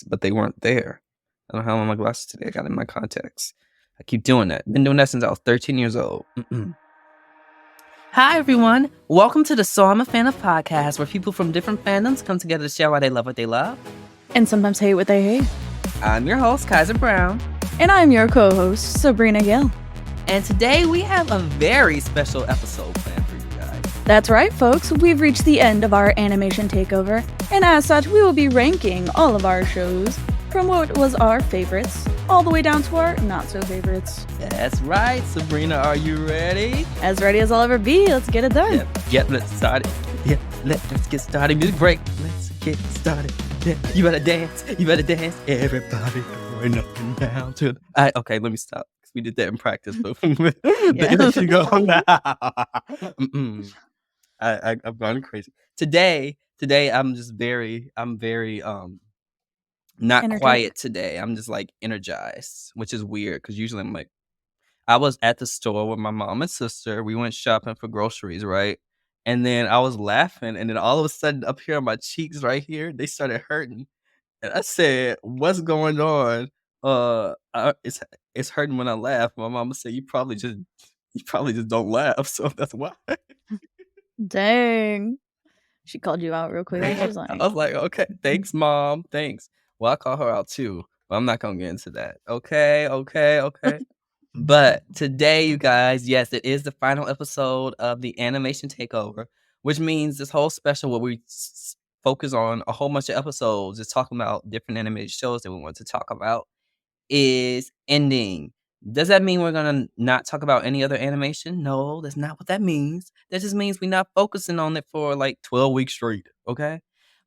but they weren't there. I don't have on my glasses today. I got in my contacts. I keep doing that. Been doing that since I was 13 years old. Hi, everyone. Welcome to the So I'm a Fan of podcast, where people from different fandoms come together to share why they love what they love. And sometimes hate what they hate. I'm your host, Kaiser Brown. And I'm your co-host, Sabrina Gill. And today we have a very special episode planned for you guys. That's right, folks. We've reached the end of our animation takeover. And as such, we will be ranking all of our shows from what was our favorites all the way down to our not-so-favorites. That's right. Sabrina, are you ready? As ready as I'll ever be. Let's get it done. Yeah, let's start it. Yeah, let's get started. Music break. Let's get started. Yeah, you better dance. Everybody going up and down to the... Okay, let me stop. We did that in practice. But the energy go I've gone crazy. Today I'm very not Energetic. quiet today. I'm just like energized, which is weird because usually I'm like, I was at the store with my mom and sister. We went shopping for groceries, right? And then I was laughing, and then all of a sudden up here on my cheeks right here, they started hurting. And I said, "What's going on?" It's hurting when I laugh. My mama said, you probably just don't laugh, so that's why. Dang. She called you out real quick. She was like, I was like, okay, thanks, Mom. Thanks. Well, I call her out too, but I'm not gonna get into that. Okay. But today, you guys, yes, it is the final episode of the animation takeover, which means this whole special where we focus on a whole bunch of episodes, just talking about different animated shows that we want to talk about, is ending. Does that mean we're gonna not talk about any other animation? No, that's not what that means. That just means we're not focusing on it for like 12 weeks straight, okay?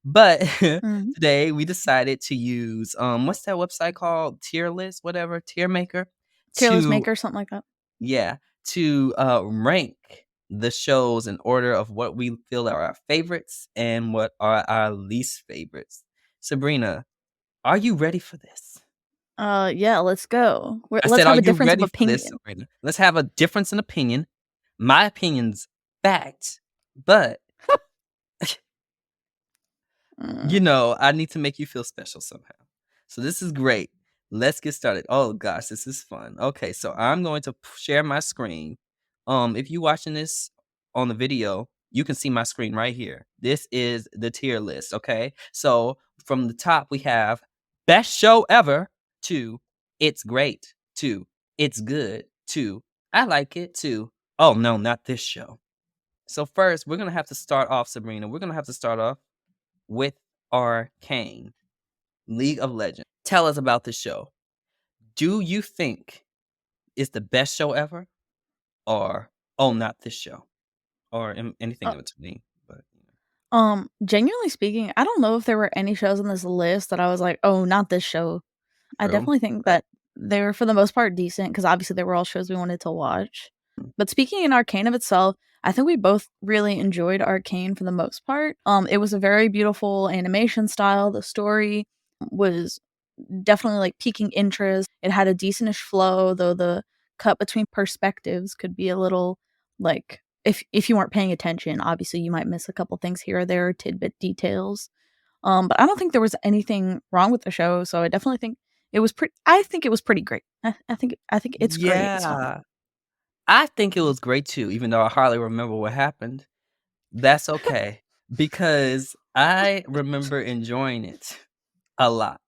But today we decided to use what's that website called? Tier list, whatever, tier maker. Tier list maker, something like that. Yeah, to rank the shows in order of what we feel are our favorites and what are our least favorites. Sabrina, are you ready for this? Yeah, let's go. I said, are you ready for this, Sabrina? Let's have a difference in opinion. My opinion's fact, but you know, I need to make you feel special somehow. So this is great. Let's get started. Oh gosh, this is fun. Okay, so I'm going to share my screen. If you're watching this on the video, you can see my screen right here. This is the tier list, okay? So from the top, we have best show ever to it's great to it's good to I like it to oh no, not this show. So first, we're going to have to start off, Sabrina. We're going to have to start off with Arcane, League of Legends. Tell us about this show. Do you think it's the best show ever? Or, oh, not this show? Or anything in between? But genuinely speaking, I don't know if there were any shows on this list that I was like, oh, not this show. I definitely think that they were, for the most part, decent, because obviously they were all shows we wanted to watch. But speaking in Arcane of itself, I think we both really enjoyed Arcane for the most part. It was a very beautiful animation style. The story was definitely like piquing interest. It had a decentish flow, though the cut between perspectives could be a little like if you weren't paying attention, obviously you might miss a couple things here or there, tidbit details. But I don't think there was anything wrong with the show, so I definitely think it was pretty. I think it was pretty great. I think it's great. It's fun. I think it was great too, even though I hardly remember what happened. That's okay, because I remember enjoying it a lot,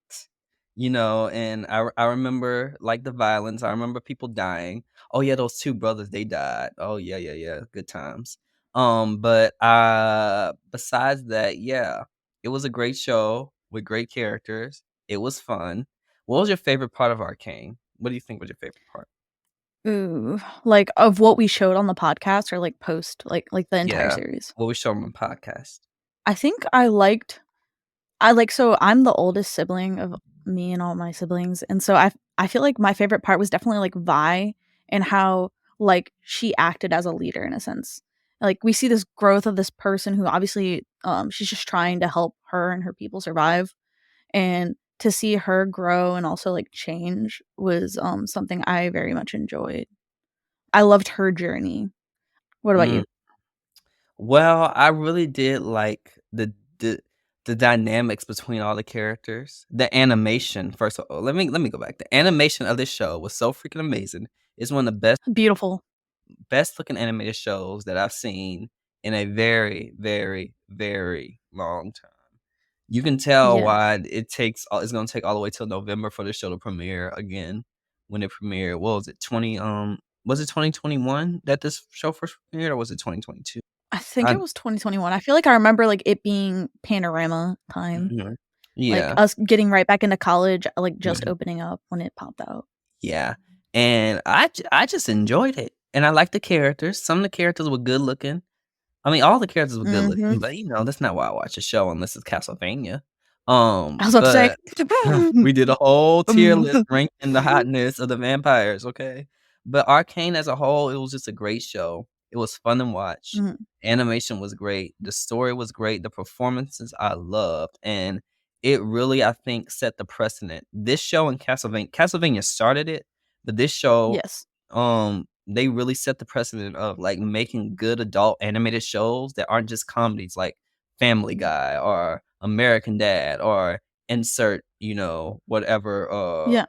you know, and I remember like the violence. I remember people dying. Oh yeah, those two brothers, they died. Oh yeah, good times. But besides that, yeah, it was a great show with great characters. It was fun. What was your favorite part of Arcane? What do you think was your favorite part? Ooh, like of what we showed on the podcast or like post like the entire Yeah, series. what we showed on the podcast. I think so I'm the oldest sibling of me and all my siblings, and so I feel like my favorite part was definitely like Vi and how like she acted as a leader in a sense. Like we see this growth of this person who obviously she's just trying to help her and her people survive, and to see her grow and also like change was something I very much enjoyed. I loved her journey. What about you? Well, I really did like the the dynamics between all the characters, the animation, first of all, let me go back. The animation of this show was so freaking amazing. It's one of the Beautiful. best looking animated shows that I've seen in a very, very, very long time. You can tell Yeah. why it's gonna take all the way till November for the show to premiere again. When it premiered, what was it, was it 2021 that this show first premiered, or was it 2022? I think I it was 2021. I feel like I remember, like, it being panorama time, Mhm. like, Yeah. us getting right back into college, like, just Mhm. opening up when it popped out. Yeah, and I just enjoyed it, and I liked the characters. Some of the characters were good looking. I mean, all the characters were good Mhm. looking, but, that's not why I watch a show unless it's Castlevania. I was about to say But we did a whole tier um, list ranking the hotness of the vampires, okay? But Arcane as a whole, it was just a great show. It was fun to watch. mhm, Animation was great. The story was great. The performances I loved, and it really, I think, set the precedent. This show and Castlevania started it, but this show, yes. they really set the precedent of, like, making good adult animated shows that aren't just comedies like Family Guy or American Dad or insert, whatever, Yeah.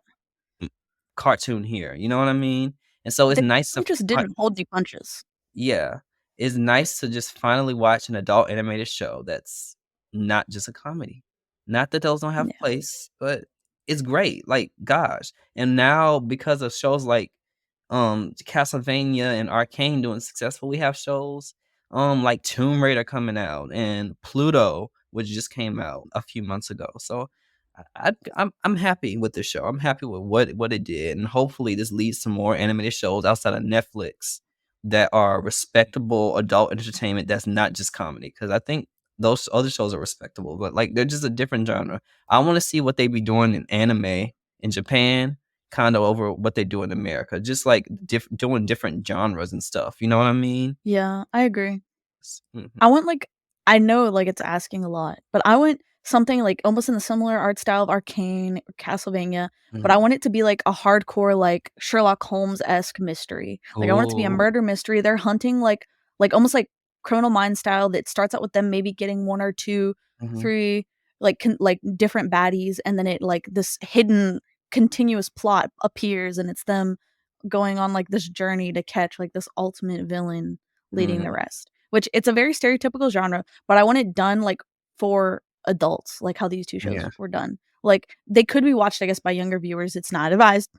m cartoon here, you know what I mean? And so it's They nice to really just didn't hold you punches. yeah. It's nice to just finally watch an adult animated show that's not just a comedy. Not that those don't have Yeah. place, but it's great, like, gosh. And now because of shows like, Castlevania and Arcane doing successful, we have shows, like Tomb Raider coming out and Pluto, which just came out a few months ago. So I'm happy with the show. I'm happy with what it did, and hopefully this leads to more animated shows outside of Netflix that are respectable adult entertainment that's not just comedy. Because I think those other shows are respectable, but, like, they're just a different genre. I wanna see what they be doing in anime in Japan, kinda over what they do in America, just, like, doing different genres and stuff, you know what I mean? Yeah, I agree. Mhm, I want, like I know, like, it's asking a lot, but I want something, like, almost in the similar art style of Arcane or Castlevania, but I mhm. want it to be, like, a hardcore, like, Sherlock Holmes-esque mystery. Like, I want it to be a Ooh. murder mystery. They're hunting, almost like Criminal Minds style that starts out with them maybe getting 1 or 2, Mhm, 3, like, different baddies, and then this hidden continuous plot appears, and it's them going on, like, this journey to catch, like, this ultimate villain leading the mhm. rest. Which it's a very stereotypical genre, but I want it done, like, for adults, like how these 2 shows Yeah. were done. Like, they could be watched, I guess, by younger viewers. It's not advised.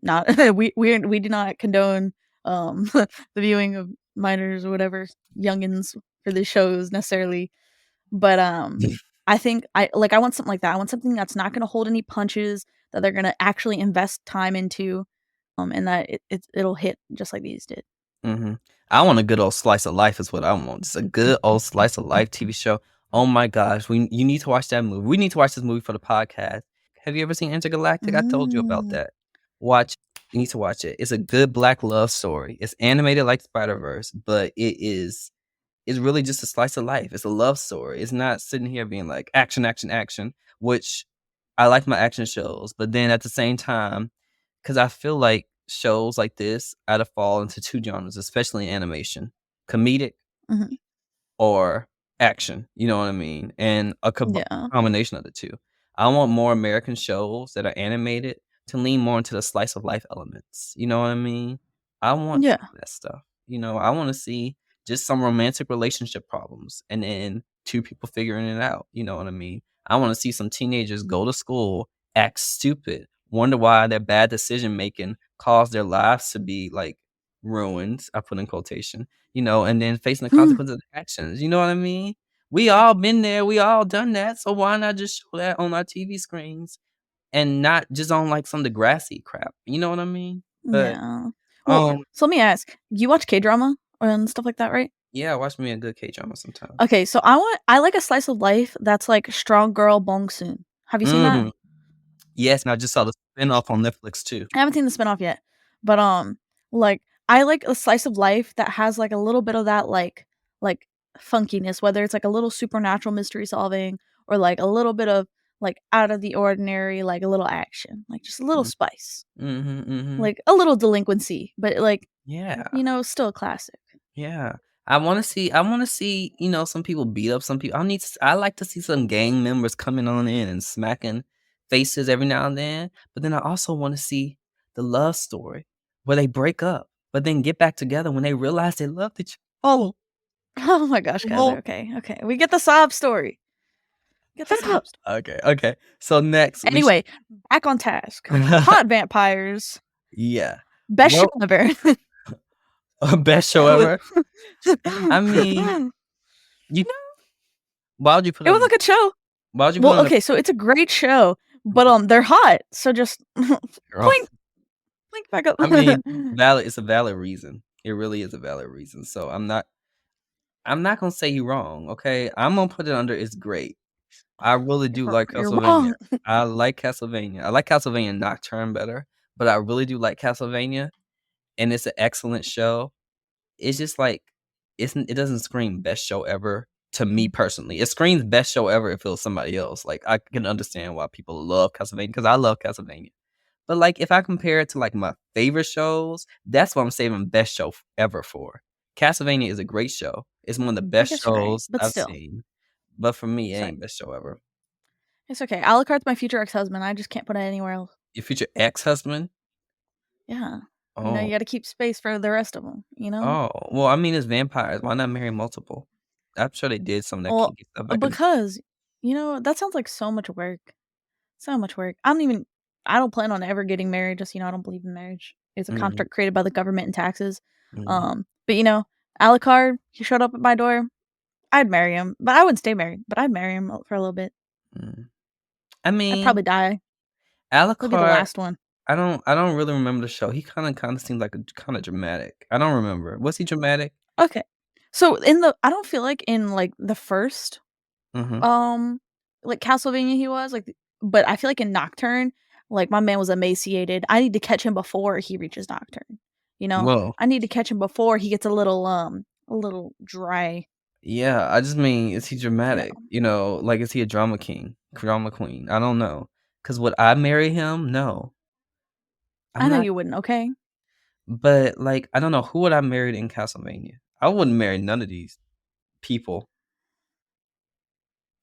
Not we do not condone, the viewing of minors or whatever, youngins for the shows necessarily, but, I think I want something like that. I want something that's not gonna hold any punches, that they're gonna actually invest time into, and that it'll hit just like these did. Mhm. I want a good old slice of life is what I want. Just a good old slice of life TV show. Oh my gosh, you need to watch that movie. We need to watch this movie for the podcast. Have you ever seen Intergalactic? I told you about Mm. that. Watch You need to watch it. It's a good black love story. It's animated like Spider-Verse, but it's really just a slice of life. It's a love story. It's not sitting here being like action, action, action, which I like my action shows, but then at the same time, because I feel like shows like this ought to fall into 2 genres, especially in animation, comedic Mhm. or action, you know what I mean? And a Yeah. combination of the 2. I want more American shows that are animated to lean more into the slice of life elements, you know what I mean? I want Yeah. some of that stuff, I wanna see just some romantic relationship problems and then 2 people figuring it out, you know what I mean? I wanna see some teenagers go to school, act stupid, wonder why their bad decision making caused their lives to be, like, ruined, I put in quotation, and then facing the Hmm. consequences of their actions, you know what I mean? We all been there, we all done that, so why not just show that on our TV screens and not just on, like, some Degrassi crap, you know what I mean? But, Yeah. Well, um, so let me ask, you watch K-drama and stuff like that, right? yeah, watch me a good K-drama sometimes. Okay, so I like a slice of life that's like Strong Girl Bong Soon. Have you seen that? Mhm. Yes, and I just saw the spinoff on Netflix too. I haven't seen the spinoff yet, but, like, I like a slice of life that has, like, a little bit of that, like, funkiness, whether it's, like, a little supernatural mystery solving or, like, a little bit of, like, out of the ordinary, like, a little action, like, just a little Mm. spice, Mhm, mhm. like, a little delinquency, but, like, Yeah, still a classic. yeah. I wanna see, some people beat up some people. I like to see some gang members coming on in and smacking faces every now and then, but then I also wanna see the love story where they break up, but then get back together when they realize they loved each other. Oh my gosh, guys. Oh. Okay, okay. We get the sob story. Get the sob story. Okay, okay. So next we sh Anyway, back on task. Hot vampires. Yeah. Best show Well, ever. best show ever? I mean, you why would you put It it was on a good show. why would you put it Well, on the okay, so it's a great show, but, they're hot, so just girl? blink, blink back up. I mean, it's a valid reason. It really is a valid reason. So I'm not gonna say you're wrong, okay? I'm gonna put it under it's great. I really do like You're Castlevania. wrong. I like Castlevania. I like Castlevania Nocturne better, but I really do like Castlevania, and it's an excellent show. It's just like it doesn't scream best show ever to me personally. It screams best show ever if it was somebody else. Like I can understand why people love Castlevania because I love Castlevania. But like if I compare it to like my favorite shows, that's what I'm saving best show ever for. Castlevania is a great show. It's one of the I best guess you're right, shows but I've still. seen. But for me, it Sorry. ain't best show ever. It's okay. Alucard's my future ex-husband, I just can't put it anywhere else. Your future ex-husband? Yeah. You Oh. gotta keep space for the rest of them. You know? Oh. Well, I mean, it's vampires. Why not marry multiple? I'm sure they did some of that Well, kinky stuff back in the because, that sounds like so much work. So much work. I don't plan on ever getting married, just, I don't believe in marriage. It's a Mhm, construct created by the government and taxes. mhm, But, Alucard, he showed up at my door, I'd marry him, but I wouldn't stay married, but I'd marry him for a little bit. mhm. I I'd mean, probably die. He'll be the Alucard, last one. I don't really remember the show. He kinda seemed like a kinda dramatic. I don't remember. Was he dramatic? Okay. So I don't feel like in, like, the first, Mhm. um, like, Castlevania he was, like, but I feel like in Nocturne, like, my man was emaciated. I need to catch him before he reaches Nocturne, you know? Well, I need to catch him before he gets a little dry. yeah, I just mean, is he No. dramatic? Like, is he a drama king, drama queen? I don't know. Cause would I marry him? No. I I'm know not you wouldn't, okay? but, like, I don't know, who would I marry in Castlevania? I wouldn't marry none of these people.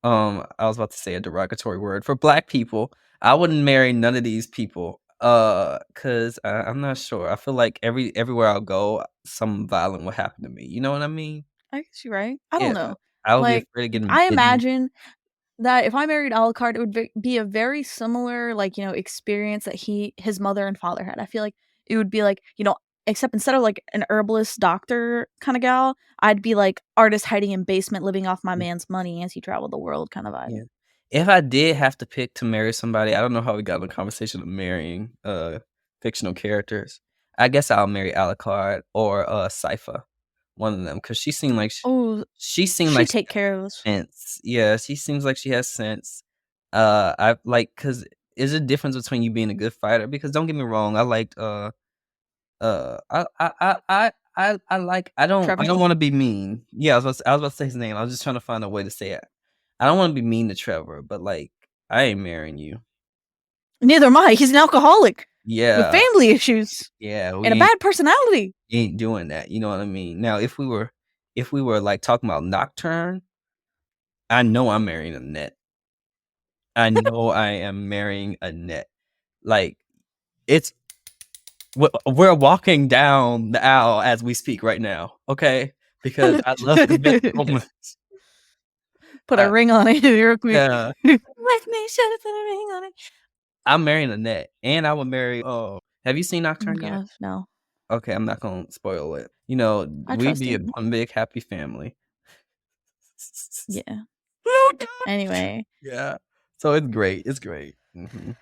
I was about to say a derogatory word. For black people, I wouldn't marry none of these people, 'cause I'm not sure. I feel like everywhere I'll go, something violent will happen to me, you know what I mean? I guess you're right. I don't Yeah. know. I would be Like, afraid of getting I bitten. imagine that if I married Alucard, it would be a very similar, like, experience that his mother and father had. I feel like it would be like, except instead of like an herbalist doctor kind of gal, I'd be like artist hiding in basement, living off my man's money as he traveled the world kind of vibe. Yeah. If I did have to pick to marry somebody, I don't know how we got in the conversation of marrying, fictional characters. I guess I'll marry Alucard or, Sypha, one of them, 'cause Oh, she seemed she like she take care of us. has sense. Yeah, she seems like she has sense. I like 'cause there's a difference between you being a good fighter because don't get me wrong, I liked, I Trevor. don't wanna be mean. Yeah, I was about to say his name. I was just trying to find a way to say it. I don't wanna be mean to Trevor, but, like, I ain't marrying you. Neither am I. He's an alcoholic with Yeah, family issues yeah, and a bad personality. ain't doing that, you know what I mean? Now, if we were, like, talking about Nocturne, I know I'm marrying Annette. I know I am marrying Annette. Like, it's we're walking down the aisle as we speak right now, okay? Because I love Annette so much. Put a I ring on it real quick. Yeah. With me, should've put a ring on it. I'm marrying Annette, and I would marry have you seen Oh Nocturne yet? gosh, no. Okay, I'm not gonna spoil it. I We'd trust be you. one big happy family. Yeah. Oh god. Anyway, Yeah. So it's great, it's great. Mhm.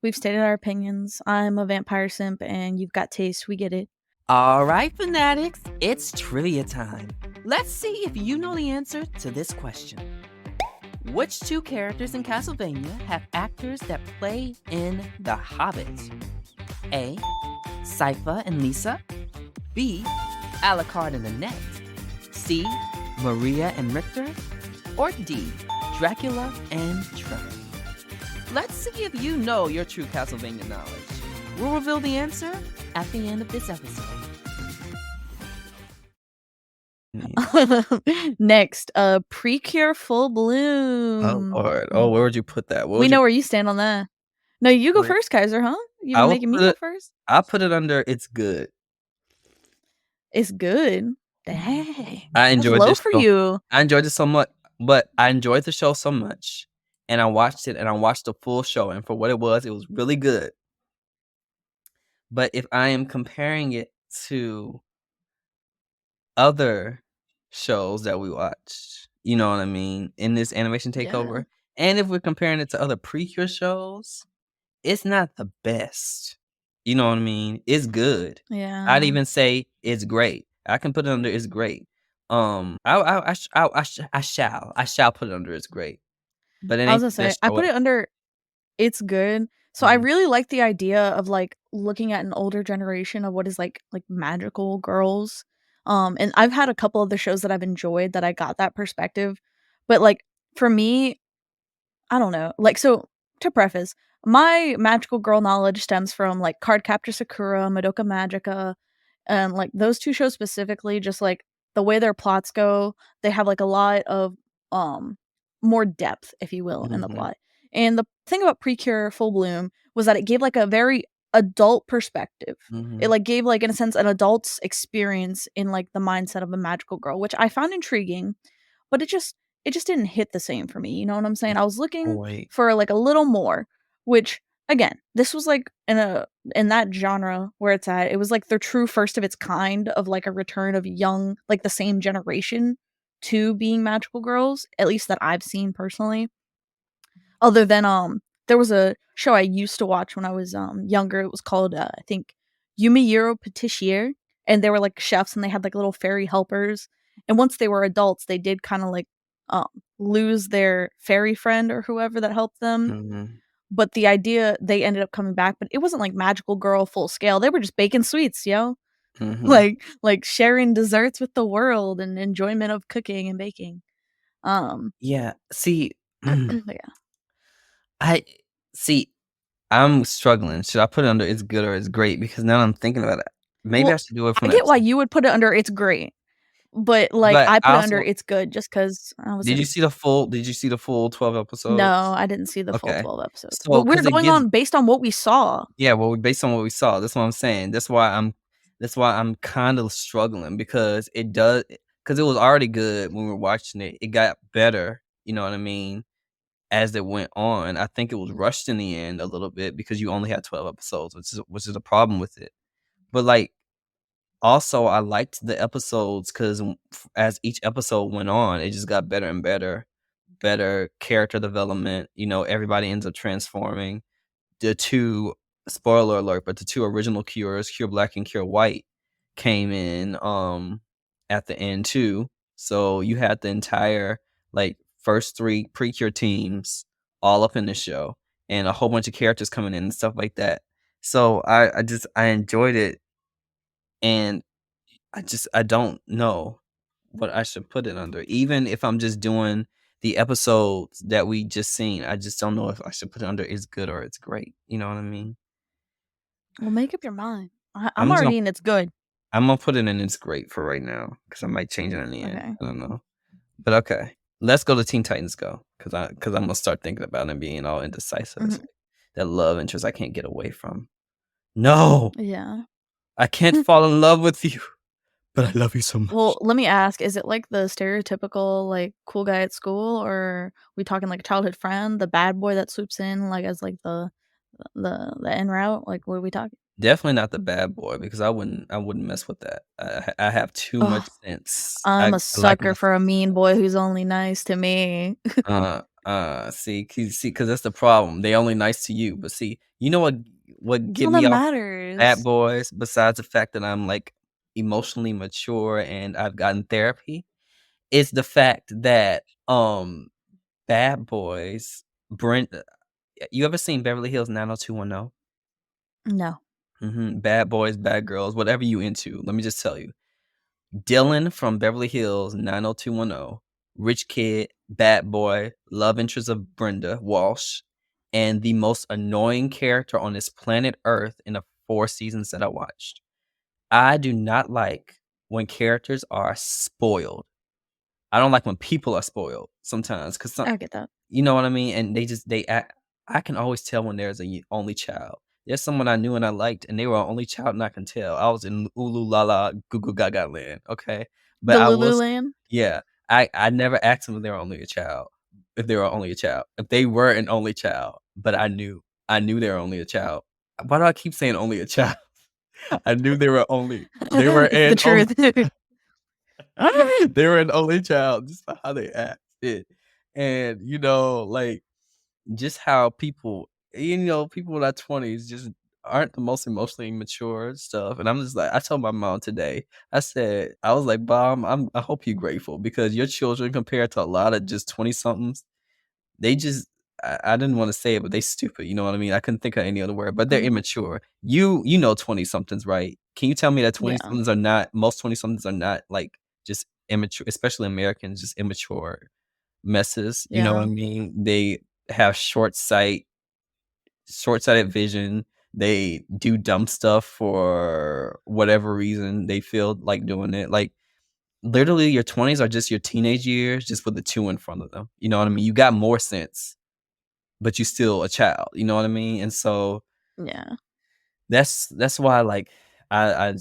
we've stated our opinions. I'm a vampire simp and you've got taste. We get it. All right, fanatics, it's trivia time. Let's see if you know the answer to this question. Which two characters in Castlevania have actors that play in The Hobbit? A. Sypha and Lisa. B. Alucard and Annette. C. Maria and Richter. Or D. Dracula and Trevor. Let's see if you know your true Castlevania knowledge. We'll reveal the answer at the end of this episode. Next, Precure Full Oh, Bloom. Lord. Oh, where would you put that? What We would you know where you stand on that. No, you go put it? first, Kaiser, huh? You I will making me put go it first? I'll put it under it's good. It's good. Dang. I That's enjoyed low this for show. you. I enjoyed it so much, but I enjoyed the show so much, and I watched it, and I watched the full show, and for what it was really good. But if I am comparing it to other shows that we watch, you know what I mean, in this animation Yeah. takeover, and if we're comparing it to other Precure shows, it's not the best. You know what I mean? It's good. I'd Yeah. even say it's great. I can put it under it's great. I shall put it under it's great. But it I was ain't gonna the say, best I show put ever. it under it's good. So I Mhm, really like the idea of, like, looking at an older generation of what is, like, magical girls. And I've had a couple of the shows that I've enjoyed that I got that perspective. But, like, for me, I don't know. Like, so to preface, my magical girl knowledge stems from like Cardcaptor Sakura, Madoka Magica, and like those two shows specifically, just like the way their plots go, they have like a lot of um more depth, if you will, in the mhm, plot. And the thing about Precure Full Bloom was that it gave like a very adult perspective. It mhm. like gave like in a sense an adult's experience in like the mindset of a magical girl, which I found intriguing, but it just didn't hit the same for me, you know what I'm saying? I was looking Wait. for, like, a little more, which, again, this was, like, in that genre where it's at, it was, like, the true first of its kind of, like, a return of young like, the same generation to being magical girls, at least that I've seen personally. Other than, there was a show I used to watch when I was, younger, it was called, I think Yumiyuro Patissiere, and they were, like, chefs, and they had, like, little fairy helpers, and once they were adults, they did kinda, like, um, lose their fairy friend or whoever that helped them, Mhm, but the idea they ended up coming back, but it wasn't, like, magical girl full scale, they were just baking sweets, yo. mhm. Like, sharing desserts with the world and enjoyment of cooking and baking. Um, Yeah, see, but yeah. I see, I'm struggling. Should I put it under it's good or it's great? Because now I'm thinking about it. Maybe I Well, should do it I from the get why episode. you would put it under "It's great," but, like, But I I put it under also "It's good" just 'cause I was did you in see the full 12 No, episodes? I didn't see the full Okay. 12 episodes, but So, we're 'cause it going gives on based on what we saw. yeah, well, based on what we saw, that's what I'm saying. That's why I'm kind of struggling because because it was already good when we were watching it. It got better, you know what I mean, as it went on. I think it was rushed in the end a little bit because you only had 12 episodes, which is a problem with it. But, like, also, I liked the episodes 'cause as each episode went on, it just got better and better. Better character development, everybody ends up transforming. The 2 spoiler alert, but the 2 original Cures, Cure Black and Cure White, came in, at the end too. So you had the entire, like, first 3 Precure teams all up in the show and a whole bunch of characters coming in and stuff like that. So I enjoyed it, and I don't know what I should put it under. Even if I'm just doing the episodes that we just seen, I just don't know if I should put it under it's good or it's great. You know what I mean? Well, make up your mind. I'm I'm just gonna already in "It's good." I'm gonna put it in it's great for right now because I might change it in the end. Okay. I don't know. But okay. Let's go to Teen Titans Go because I'm gonna start thinking about it being all indecisive. It's Mhm. like that love interest I can't get away from. No, Yeah. I can't fall in love with you, but I love you so much. Well, let me ask, is it, like, the stereotypical, like, cool guy at school, or we talking, like, childhood friend, the bad boy that swoops in, like, as, like, the en route? Like, what are we talking? Definitely not the bad boy because I wouldn't mess with that. I have too much Ugh, sense. I'm I a like sucker my for a mean boy who's only nice to me. see, because that's the problem. They only nice to you, but see, you know what That's get all that me off bad matters. boys besides the fact that I'm, like, emotionally mature and I've gotten therapy, is the fact that, bad boys, Brent you ever seen Beverly Hills 90210? No. Mhm, bad boys, bad girls, whatever you into, let me just tell you. Dylan from Beverly Hills 90210, rich kid, bad boy, love interest of Brenda Walsh, and the most annoying character on this planet Earth in the 4 seasons that I watched. I do not like when characters are spoiled. I don't like when people are spoiled sometimes because I get that. you know what I mean? And they act. I can always tell when there's a only child. There's someone I knew and I liked, and they were an only child, and I can tell. I was in Ulu La La Goo Goo Gaga land, okay? But The I was, Lululand? yeah. I never asked them if they were only a child. If they were only a child, if they were an only child, but I knew they were only a child. Why do I keep saying only a child? I knew they were only. They were It's the an only. truth. They were an only child, just by how they acted, and like just how people, people in their 20s just aren't the most emotionally mature and stuff. And I'm just like, I told my mom today, I was like, Mom, I hope you're grateful because your children compared to a lot of just 20 somethings, they just, I didn't want to say it, but they stupid. You know what I mean? I couldn't think of any other word, but they're Mhm. immature. You know 20 somethings, right? Can you tell me that 20 Yeah. somethings are not, most 20 somethings are not like just immature, especially Americans, just immature messes. You know what I Yeah. mean? They have short-sighted vision. They do dumb stuff for whatever reason they feel like doing it. Like literally your 20s are just your teenage years, just with the 2 in front of them. You know what I mean? You got more sense, but you still a child. You know what I mean? And so Yeah. that's why like I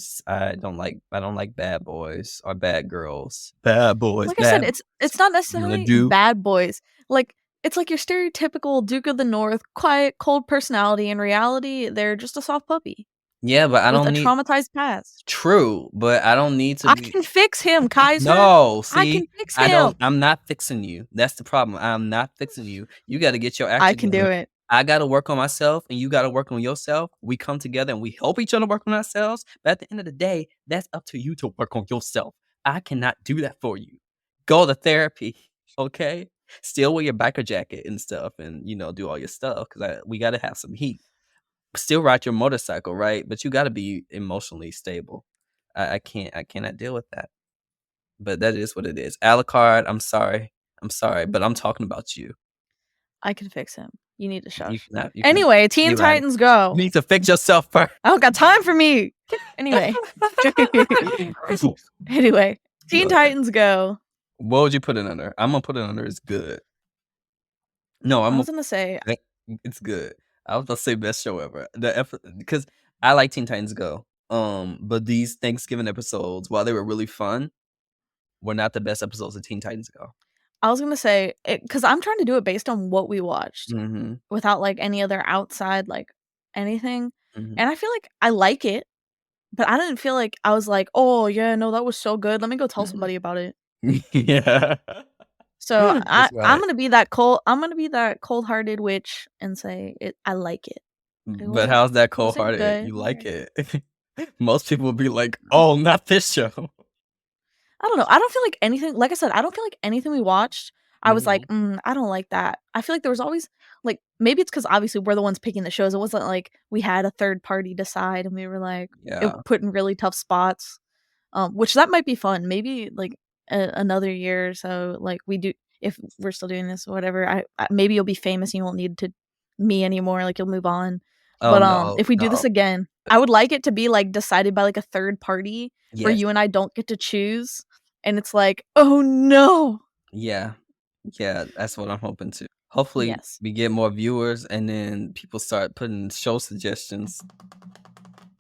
don't like bad boys or bad girls. Bad boys, Like I said, bad it's not gonna necessarily do. bad boys. Like, it's like your stereotypical Duke of the North, quiet, cold personality. In reality, they're just a soft puppy Yeah, but I with a don't need. traumatized past. True, but I don't need to I be. can fix him, Kaiser. No, I can see, fix him. I'm not fixing you. That's the problem. I'm not fixing you. You gotta get your act I can do together. it. I gotta work on myself, and you gotta work on yourself. We come together and we help each other work on ourselves. But at the end of the day, that's up to you to work on yourself. I cannot do that for you. Go to therapy, okay? Still wear your biker jacket and stuff, and do all your stuff because we gotta have some heat. Still ride your motorcycle, right? But you gotta be emotionally stable. I cannot deal with that. But that is what it is. Alucard, I'm sorry. I'm sorry, but I'm talking about you. I can fix him. You need to You shush. cannot. You can. Anyway, Teen You right. Titans You Go. need to fix yourself first. I don't got time for me. Anyway. Anyway, Teen Go ahead. Titans Go. What would you put it under? I'm gonna put it under. It's good. No, I was gonna say It's good. I was gonna say best show ever. Because I like Teen Titans Go. But these Thanksgiving episodes, while they were really fun, were not the best episodes of Teen Titans Go. I was gonna say because I'm trying to do it based on what we watched, Mm-hmm. without like any other outside like anything. Mm-hmm. And I feel like I like it, but I didn't feel like I was like, oh yeah, no, that was so good. Let me go tell somebody about it. Yeah. So That's I'm right. gonna be that cold-hearted witch and say it. I like it. But how's that It wasn't cold-hearted? good. You like it. Most people would be like, "Oh, not this show." I don't know. I don't feel like anything. Like I said, I don't feel like anything we watched. I was like, I don't like that. I feel like there was always like maybe it's because obviously we're the ones picking the shows. It wasn't like we had a third party decide and we were like Yeah. put in really tough spots. Which that might be fun. Maybe like another year or so. Like we do if we're still doing this or whatever. Maybe you'll be famous and you won't need to me anymore. Like you'll move on. Oh, But no, if we do this no. again, I would like it to be like decided by like a third party where Yes. you and I don't get to choose. And it's like, oh no. Yeah. Yeah, that's what I'm hoping to. Hopefully, Yes. we get more viewers, and then people start putting show suggestions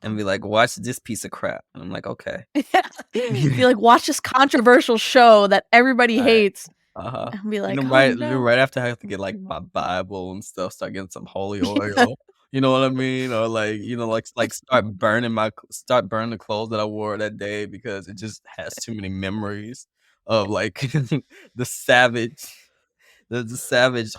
and be like, "Watch this piece of crap." And I'm like, "Okay." Be like, watch this controversial show that everybody Alright. hates. Uh-huh. And be like, oh right no. right after I have to get, like, my Bible and stuff, start getting some holy oil, you know what I mean? Or, like, start burning the clothes that I wore that day because it just has too many memories of, like, the savage the savage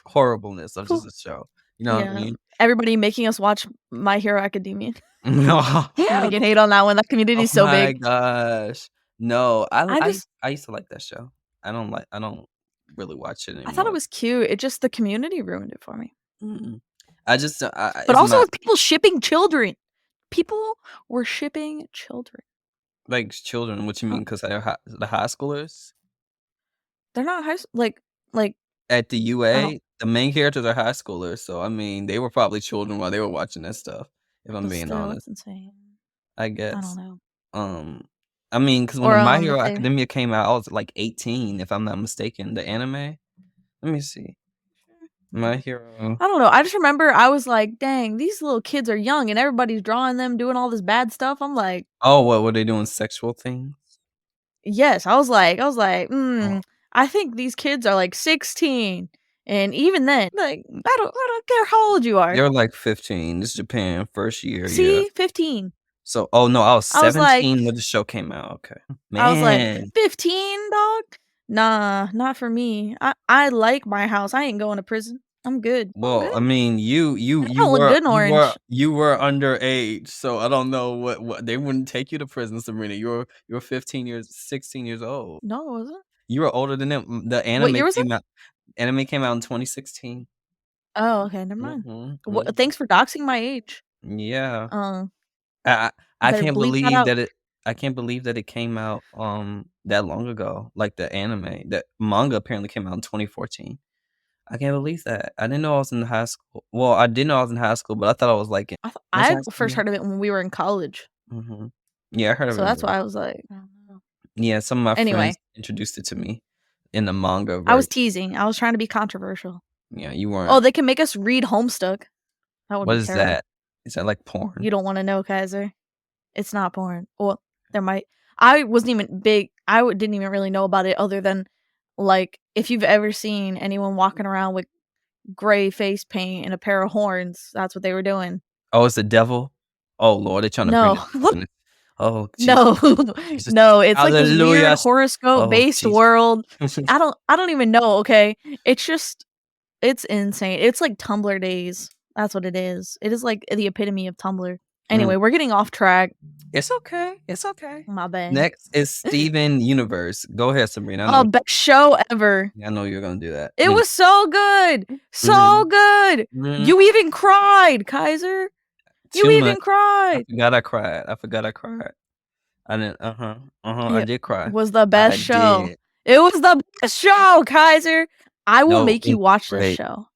horribleness of just a show, you know what I Yeah. mean? Everybody making us watch My Hero Academia. No. We can hate on that one. That community Oh is so my big. gosh. No, I just I used to like that show. I don't really watch it I thought it anymore. was cute. It just the community ruined it for me. Mm. I just But it's also not with people shipping children. People were shipping children. like children. What you mean? Because they're the high schoolers They're not like at the I don't UA. The main characters are high schoolers, so I mean, they were probably children while they were watching that stuff. If I'm but being still honest, it's insane. I I don't guess. know. Um, I mean, because when Or, My Hero if they Academia came out, I was like 18, if I'm not mistaken. The anime. Let me see. My Hero. I don't know, I just remember I was like, "Dang, these little kids are young and everybody's drawing them doing all this bad stuff." I'm like, Oh, what were they doing? Sexual things? yes, I was like, Oh, I think these kids are like 16." And even then, like, I don't care how old you they are. were like 15. This is Japan, first year, yeah. See, 15. So, oh no, I was I was like 17 when the show came out. Okay, I was like, man. 15, dog? Nah, not for me. I like my house. I ain't going to prison. I'm good. I'm Well, I good. mean, you you And I you don't look were good in you were orange. you were underage, so I don't know what they wouldn't take you to prison, Sabrina. You were 15 years, 16 years old. No, it wasn't. You were older than them. The What year was it? Anime came out in 2016. Oh, okay, never mind. Mhm, Thanks for doxing my age. yeah. Um, I you I better can't bleep that believe out. that it came out, that long ago, like the anime. That manga apparently came out in 2014. I can't believe that. I didn't know I was in high school. Well, I did know I was in high school, but I thought I was, like, in was I high first school? heard of it when we were in college, Mhm. Yeah, I heard of so it in that's middle why I school. was like, I don't know. Yeah, some of my friends Anyway, introduced it to me in the manga I was version. teasing. I was trying to be controversial. Yeah, you Oh, weren't. they can make us read Homestuck. That would What be is terrible. that? Is that like porn? You don't wanna know, Kaiser. It's not porn. Well, there might I wasn't even big didn't even really know about it other than, like, if you've ever seen anyone walking around with gray face paint and a pair of horns, that's what they were doing. Oh, it's the devil? Oh, Lord, they're trying to bring No. the devil in it. Oh, Jesus, No. Jesus. No, it's like this weird Hallelujah. Oh, horoscope-based Jesus. world. I don't even know, okay? It's just it's insane. It's like Tumblr days. That's what it is. It is like the epitome of Tumblr. Mm. Anyway, we're getting off track. It's okay, it's okay. My bad. Next is Steven Universe. Go ahead, Sabrina, Oh, best show ever. I know you're gonna do that. I It mean, was so good. So mhm, good. mhm. You even cried, Kaiser. You Too much. even cried. I forgot I cried. I didn't I It did cry. was the I best show. did. It was the best show, Kaiser. I will No, make you it's watch this great. show.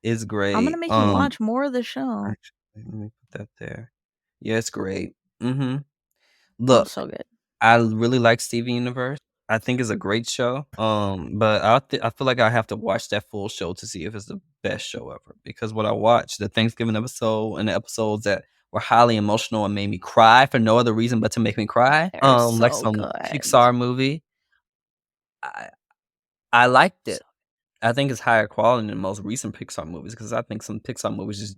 It's I'm gonna great. make you watch more of the show. Actually, let me put that there. Yeah, it's great. Mhm. Oh, Look, so good. I really like Steven Universe. I think it's a great show. But I feel like I have to watch that full show to see if it's the best show ever. Because what I watched, the Thanksgiving episode and the episodes that were highly emotional and made me cry for no other reason but to make me cry, They're like so some good. Pixar movie, I I liked So it. I think it's higher quality than most recent Pixar movies because I think some Pixar movies just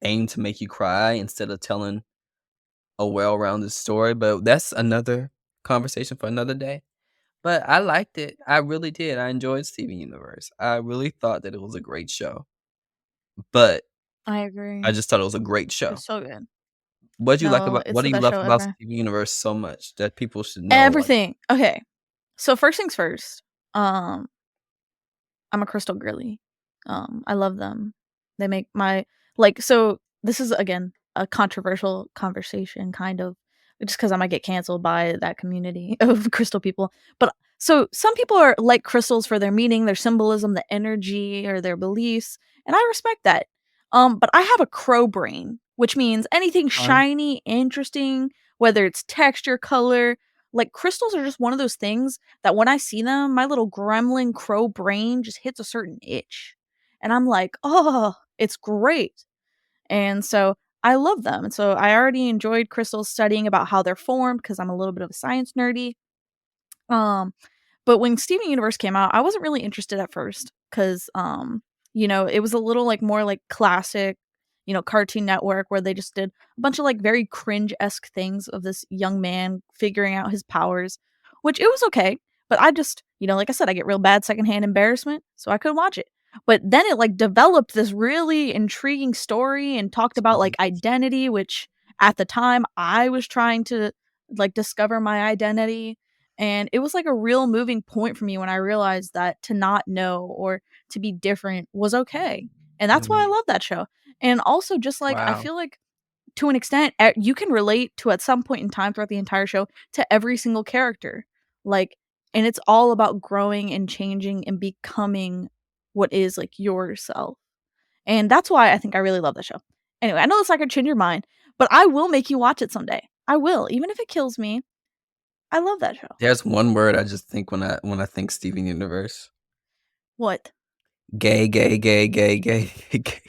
aim to make you cry instead of telling a well-rounded story. But that's another conversation for another day. But I liked it. I really did. I enjoyed Steven Universe. I really thought that it was a great show. But I I agree. just thought it was a great show. It's so good. No, it's What the do you best love show about ever. Steven Universe so much that people should know? Like, Everything. Okay. So first things first. Um, I'm a crystal girly. I love them. They make my so this is again a controversial conversation kind of just cuz I might get canceled by that community of crystal people. But so some people are like crystals for their meaning, their symbolism, the energy or their beliefs, and I respect that. But I have a crow brain, which means anything huh? shiny, interesting, whether it's texture, color, like crystals are just one of those things that when I see them, my little gremlin crow brain just hits a certain itch. And I'm like, "Oh, it's great." And so I love them. And so I already enjoyed crystals studying about how they're formed because I'm a little bit of a science nerdy. Um, but when Steven Universe came out, I wasn't really interested at first because, it was a little like more like classic, Cartoon Network where they just did a bunch of like very cringe-esque things of this young man figuring out his powers, which it was okay. But I just, like I said, I get real bad secondhand embarrassment, so I couldn't watch it. But then it like developed this really intriguing story and talked about like identity, which at the time I was trying to like discover my identity, and it was like a real moving point for me when I realized that to not know or to be different was okay. And that's why I Mhm. love that show. And also, just like, I Wow. feel like to an extent, you can relate to at some point in time throughout the entire show to every single character. Like, and it's all about growing and changing and becoming what is like yourself. And that's why I think I really love the show. Anyway, I know it's not gonna change your mind, but I will make you watch it someday. I will, even if it kills me. I love that show. There's one word I just think when I think Steven Universe. What? Gay, gay, gay, gay, gay, gay, gay.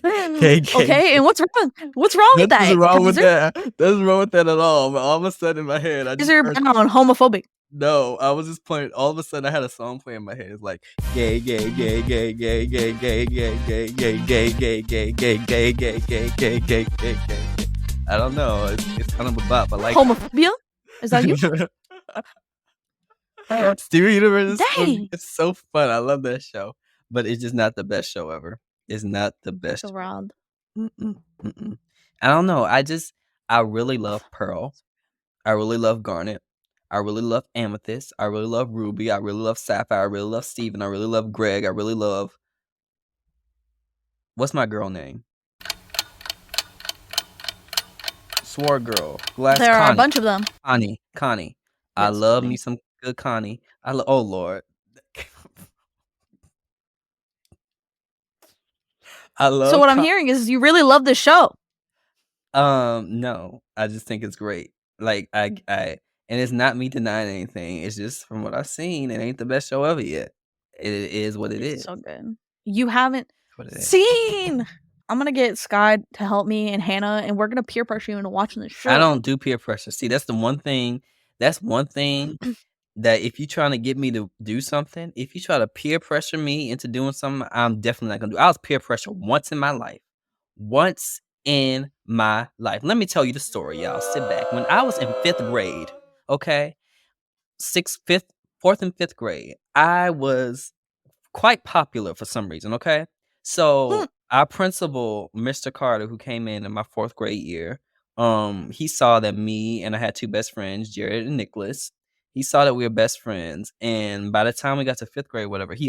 Okay, and what's wrong? What's wrong with that? Nothing's wrong with that. Nothing's wrong with that at all. But all of a sudden in my head, I just These are heard, homophobic. no, I was just playing. All of a sudden, I had a song playing in my head. It's like gay, gay, gay, gay, gay, gay, gay, gay, gay, gay, gay, gay, gay, gay, gay, gay, gay, gay, gay, gay. I don't know. It's kind of a bop. I like homophobia. Is that you? Steven Universe. Dang. It's so fun. I love that show, but it's just not the best show ever. It's not the best. So wild. I don't know. I really love Pearl. I really love Garnet. I really love Amethyst. I really love Ruby. I really love Sapphire. I really love Steven. I really love Greg. I really love... What's my girl name? Sword girl. There are a bunch of them. Connie. I love me some good Connie. Oh, Lord. I love... So what I'm hearing is you really love this show. No. I just think it's great. Like, and it's not me denying anything. It's just from what I've seen, it ain't the best show ever yet. It is what it is. So good. You haven't seen. I'm gonna get Sky to help me and Hannah, and we're gonna peer pressure you into watching the show. I don't do peer pressure. See, that's the one thing. That's one thing that if you're trying to get me to do something, if you try to peer pressure me into doing something, I'm definitely not gonna do. I was peer pressure once in my life. Once in my life. Let me tell you the story, y'all. Sit back. When I was in 5th grade, okay, 4th and 5th grade, I was quite popular for some reason, okay? So our principal, Mr. Carter, who came in my 4th grade year, he saw that me and I had 2 best friends, Jared and Nicholas. He saw that we were best friends, and by the time we got to 5th grade, whatever, he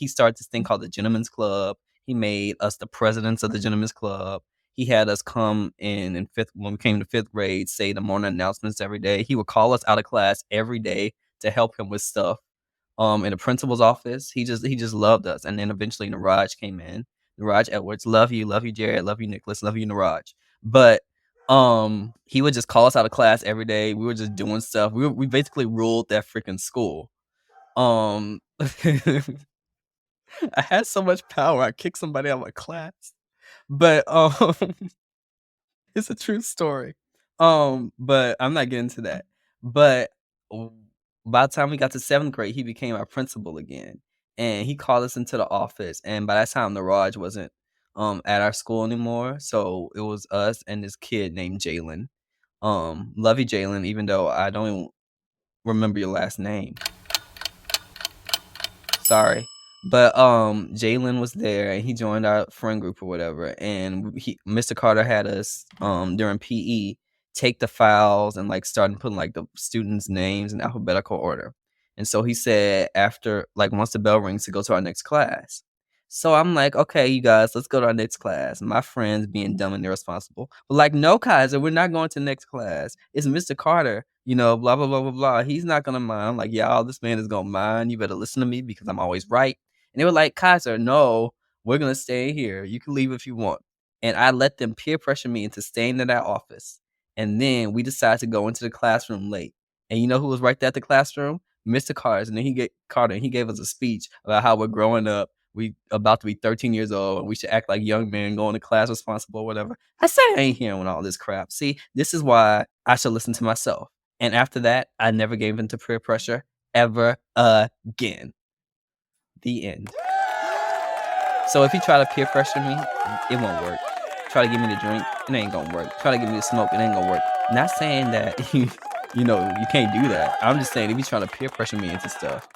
started this thing called the Gentleman's Club. He made us the presidents of the Gentleman's Club. He had us come in when we came to 5th grade, say the morning announcements every day. He would call us out of class every day to help him with stuff. In the principal's office, he just loved us. And then eventually Niraj came in. Niraj Edwards, love you, Jared, love you, Nicholas, love you, Niraj. But he would just call us out of class every day. We were just doing stuff. We basically ruled that freaking school. I had so much power. I kicked somebody out of my class. But it's a true story. But I'm not getting to that. But by the time we got to 7th grade, he became our principal again. And he called us into the office. And by that time, Niraj wasn't at our school anymore. So it was us and this kid named Jalen. Love you, Jalen, even though I don't even remember your last name. Sorry. But Jalen was there and he joined our friend group or whatever. And Mr. Carter had us during PE take the files and like start putting like the students' names in alphabetical order. And so he said after like once the bell rings to go to our next class. So I'm like, okay, you guys, let's go to our next class. My friends being dumb and irresponsible. But like, no, Kaiser, we're not going to the next class. It's Mr. Carter, blah, blah, blah, blah, blah. He's not going to mind. I'm like, y'all, this man is going to mind. You better listen to me because I'm always right. And they were like, Kaiser, no, we're going to stay here. You can leave if you want. And I let them peer pressure me into staying in that office. And then we decided to go into the classroom late. And you know who was right there at the classroom? Mr. Carter. And then he gave us a speech about how we're growing up. We about to be 13 years old and we should act like young men, going to class responsible or whatever. I said I ain't hearing all this crap. See, this is why I should listen to myself. And after that, I never gave in to peer pressure ever again. The end. So if you try to peer pressure me, it won't work. Try to give me the drink, it ain't gonna work. Try to give me the smoke, it ain't gonna work. Not saying that you can't do that. I'm just saying if you try to peer pressure me into stuff,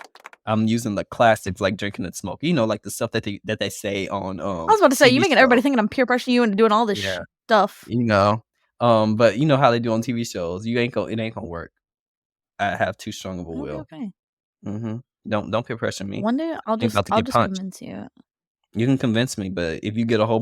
I'm using the classics like drinking and smoke. Like the stuff that they say on I was about to say, TV you making everybody thinking I'm peer pressuring you into doing all this stuff. But you know how they do on TV shows. It ain't gonna work. I have too strong of a will. Okay. Mm-hmm. Don't peer pressure me. One day I'll just convince you. You can convince me, but if you get a whole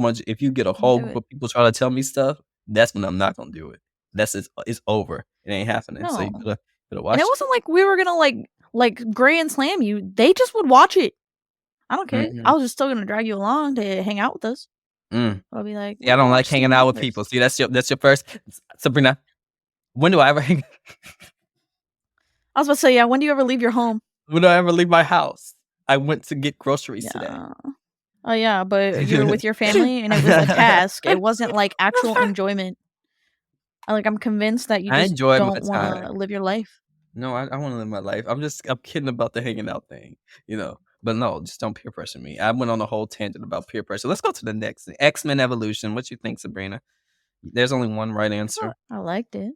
group of people trying to tell me stuff, that's when I'm not gonna do it. It's over. It ain't happening. No. So you better watch. And it wasn't like we were gonna like grand slam you. They just would watch it. I don't care. I was just still gonna drag you along to hang out with us. I'll be like, yeah, I don't like hanging out with people. See, that's your first, Sabrina. When do I ever hang? I was about to say, yeah, when do you ever leave your home? When do I ever leave my house? I went to get groceries today. Yeah. Oh, yeah, but you were with your family, and it was a task. It wasn't, like, actual enjoyment. I'm convinced that you I just enjoyed my don't wanna time. live your life. No, I wanna live my life. I'm kidding about the hanging out thing, But no, just don't peer pressure me. I went on a whole tangent about peer pressure. Let's go to the next thing. X-Men Evolution. What you think, Sabrina? There's only one right answer. I liked it.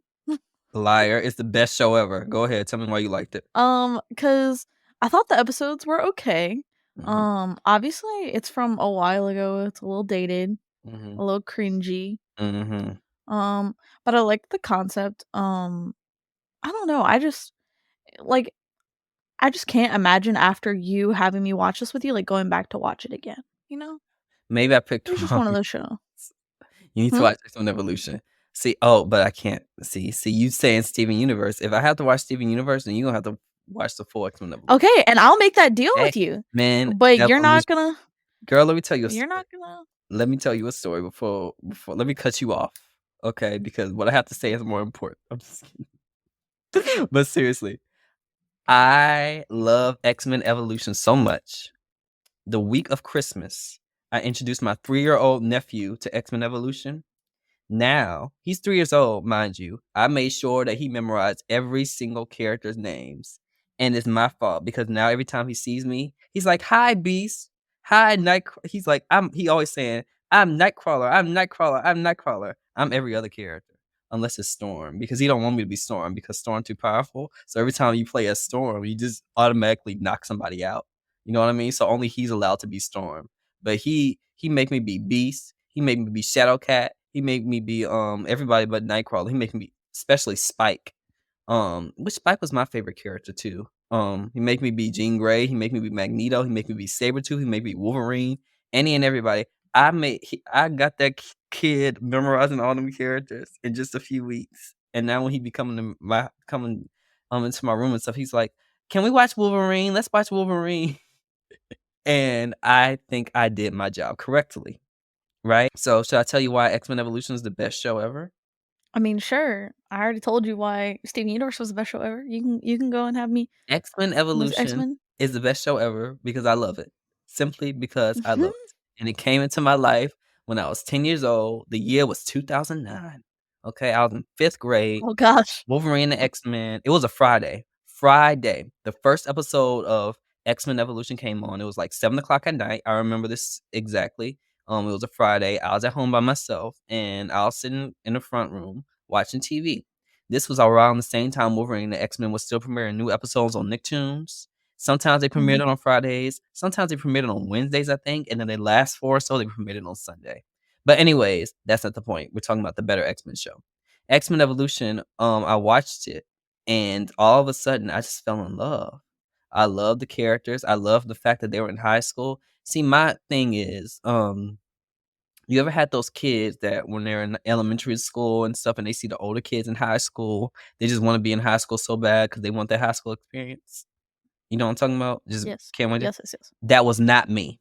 Liar. It's the best show ever. Go ahead. Tell me why you liked it. 'Cause I thought the episodes were okay. Mhm. Obviously, it's from a while ago. It's a little dated, Mhm. a little cringy. Mhm. Um, but I like the concept. I don't know. Like, I just can't imagine after you having me watch this with you, like, going back to watch it again, you know? Maybe I picked It's just wrong. one of those shows. You need to Hmm? watch X-Men Evolution. But I can't. See, you saying Steven Universe. If I have to watch Steven Universe, then you're gonna have to watch the full X-Men Evolution. Okay, and I'll make that deal with you. X-Men But Evolution. Girl, let me tell you a you're story. not gonna Let me tell you a story before let me cut you off, okay? Because what I have to say is more important. I'm just kidding. But seriously, I love X-Men Evolution so much. The week of Christmas, I introduced my 3-year-old nephew to X-Men Evolution. Now, he's 3 years old, mind you. I made sure that he memorized every single character's names. And it's my fault because now every time he sees me, he's like, "Hi, Beast. Hi, Night." He's like, he always saying, "I'm Nightcrawler. I'm Nightcrawler. I'm Nightcrawler." I'm every other character unless it's Storm because he don't want me to be Storm because Storm too powerful. So every time you play as Storm, you just automatically knock somebody out. You know what I mean? So only he's allowed to be Storm. But he make me be Beast. He made me be Shadowcat. He made me be everybody but Nightcrawler. He made me especially Spike. Which Spike was my favorite character too. He made me be Jean Grey. He made me be Magneto. He made me be Sabretooth. He made me be Wolverine. Any and everybody. I got that kid memorizing all them characters in just a few weeks. And now when he be coming into my room and stuff, he's like, "Can we watch Wolverine? Let's watch Wolverine." And I think I did my job correctly, right? So should I tell you why X-Men Evolution is the best show ever? I mean, sure. I already told you why Steven Universe was the best show ever. You can go and have me X-Men with Evolution X-Men. is the best show ever because I love it. Simply because I Mhm. love it. And it came into my life when I was 10 years old. The year was 2009. Okay, I was in 5th grade. Oh gosh. Wolverine and X-Men. It was a Friday. Friday. The first episode of X-Men Evolution came on. It was like 7 o'clock at night. I remember this exactly. It was a Friday. I was at home by myself and I was sitting in the front room watching TV. This was around the same time Wolverine and the X-Men was still premiering new episodes on Nicktoons. Sometimes they premiered Mhm. it on Fridays. Sometimes they premiered it on Wednesdays, I think. And then the last 4 or so, they premiered it on Sunday. But anyways, that's not the point. We're talking about the better X-Men show. X-Men Evolution, I watched it, and all of a sudden, I just fell in love. I love the characters. I love the fact that they were in high school. See, my thing is, you ever had those kids that when they're in elementary school and stuff, and they see the older kids in high school, they just want to be in high school so bad because they want that high school experience? You know what I'm talking about? Just Yes. can't wait. Yes, yes, yes. That was not me.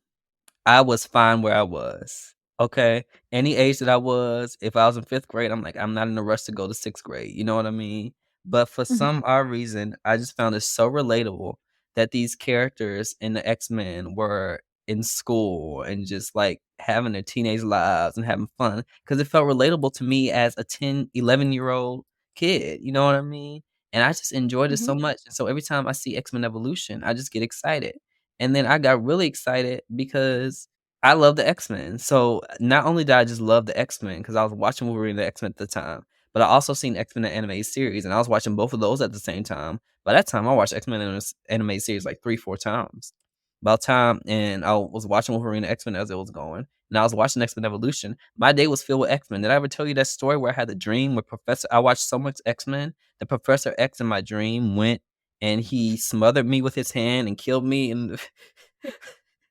I was fine where I was. Okay. Any age that I was, if I was in 5th grade, I'm like, I'm not in a rush to go to 6th grade. You know what I mean? But for Mhm. some odd reason, I just found it so relatable that these characters in the X-Men were in school and just like having their teenage lives and having fun because it felt relatable to me as a 10, 11-year-old kid. You know what I mean? And I just enjoyed it so Mhm. much. And so every time I see X-Men Evolution, I just get excited. And then I got really excited because I love the X-Men. So, not only did I just love the X-Men because I was watching Wolverine and the X-Men at the time, but I also seen X-Men the animated series, and I was watching both of those at the same time. By that time, I watched X-Men animated series like 3, 4 times. About time, and I was watching Wolverine and X-Men as it was going, and I was watching X-Men Evolution. My day was filled with X-Men. Did I ever tell you that story where I had the dream where I watched so much X-Men that Professor X in my dream went and he smothered me with his hand and killed me in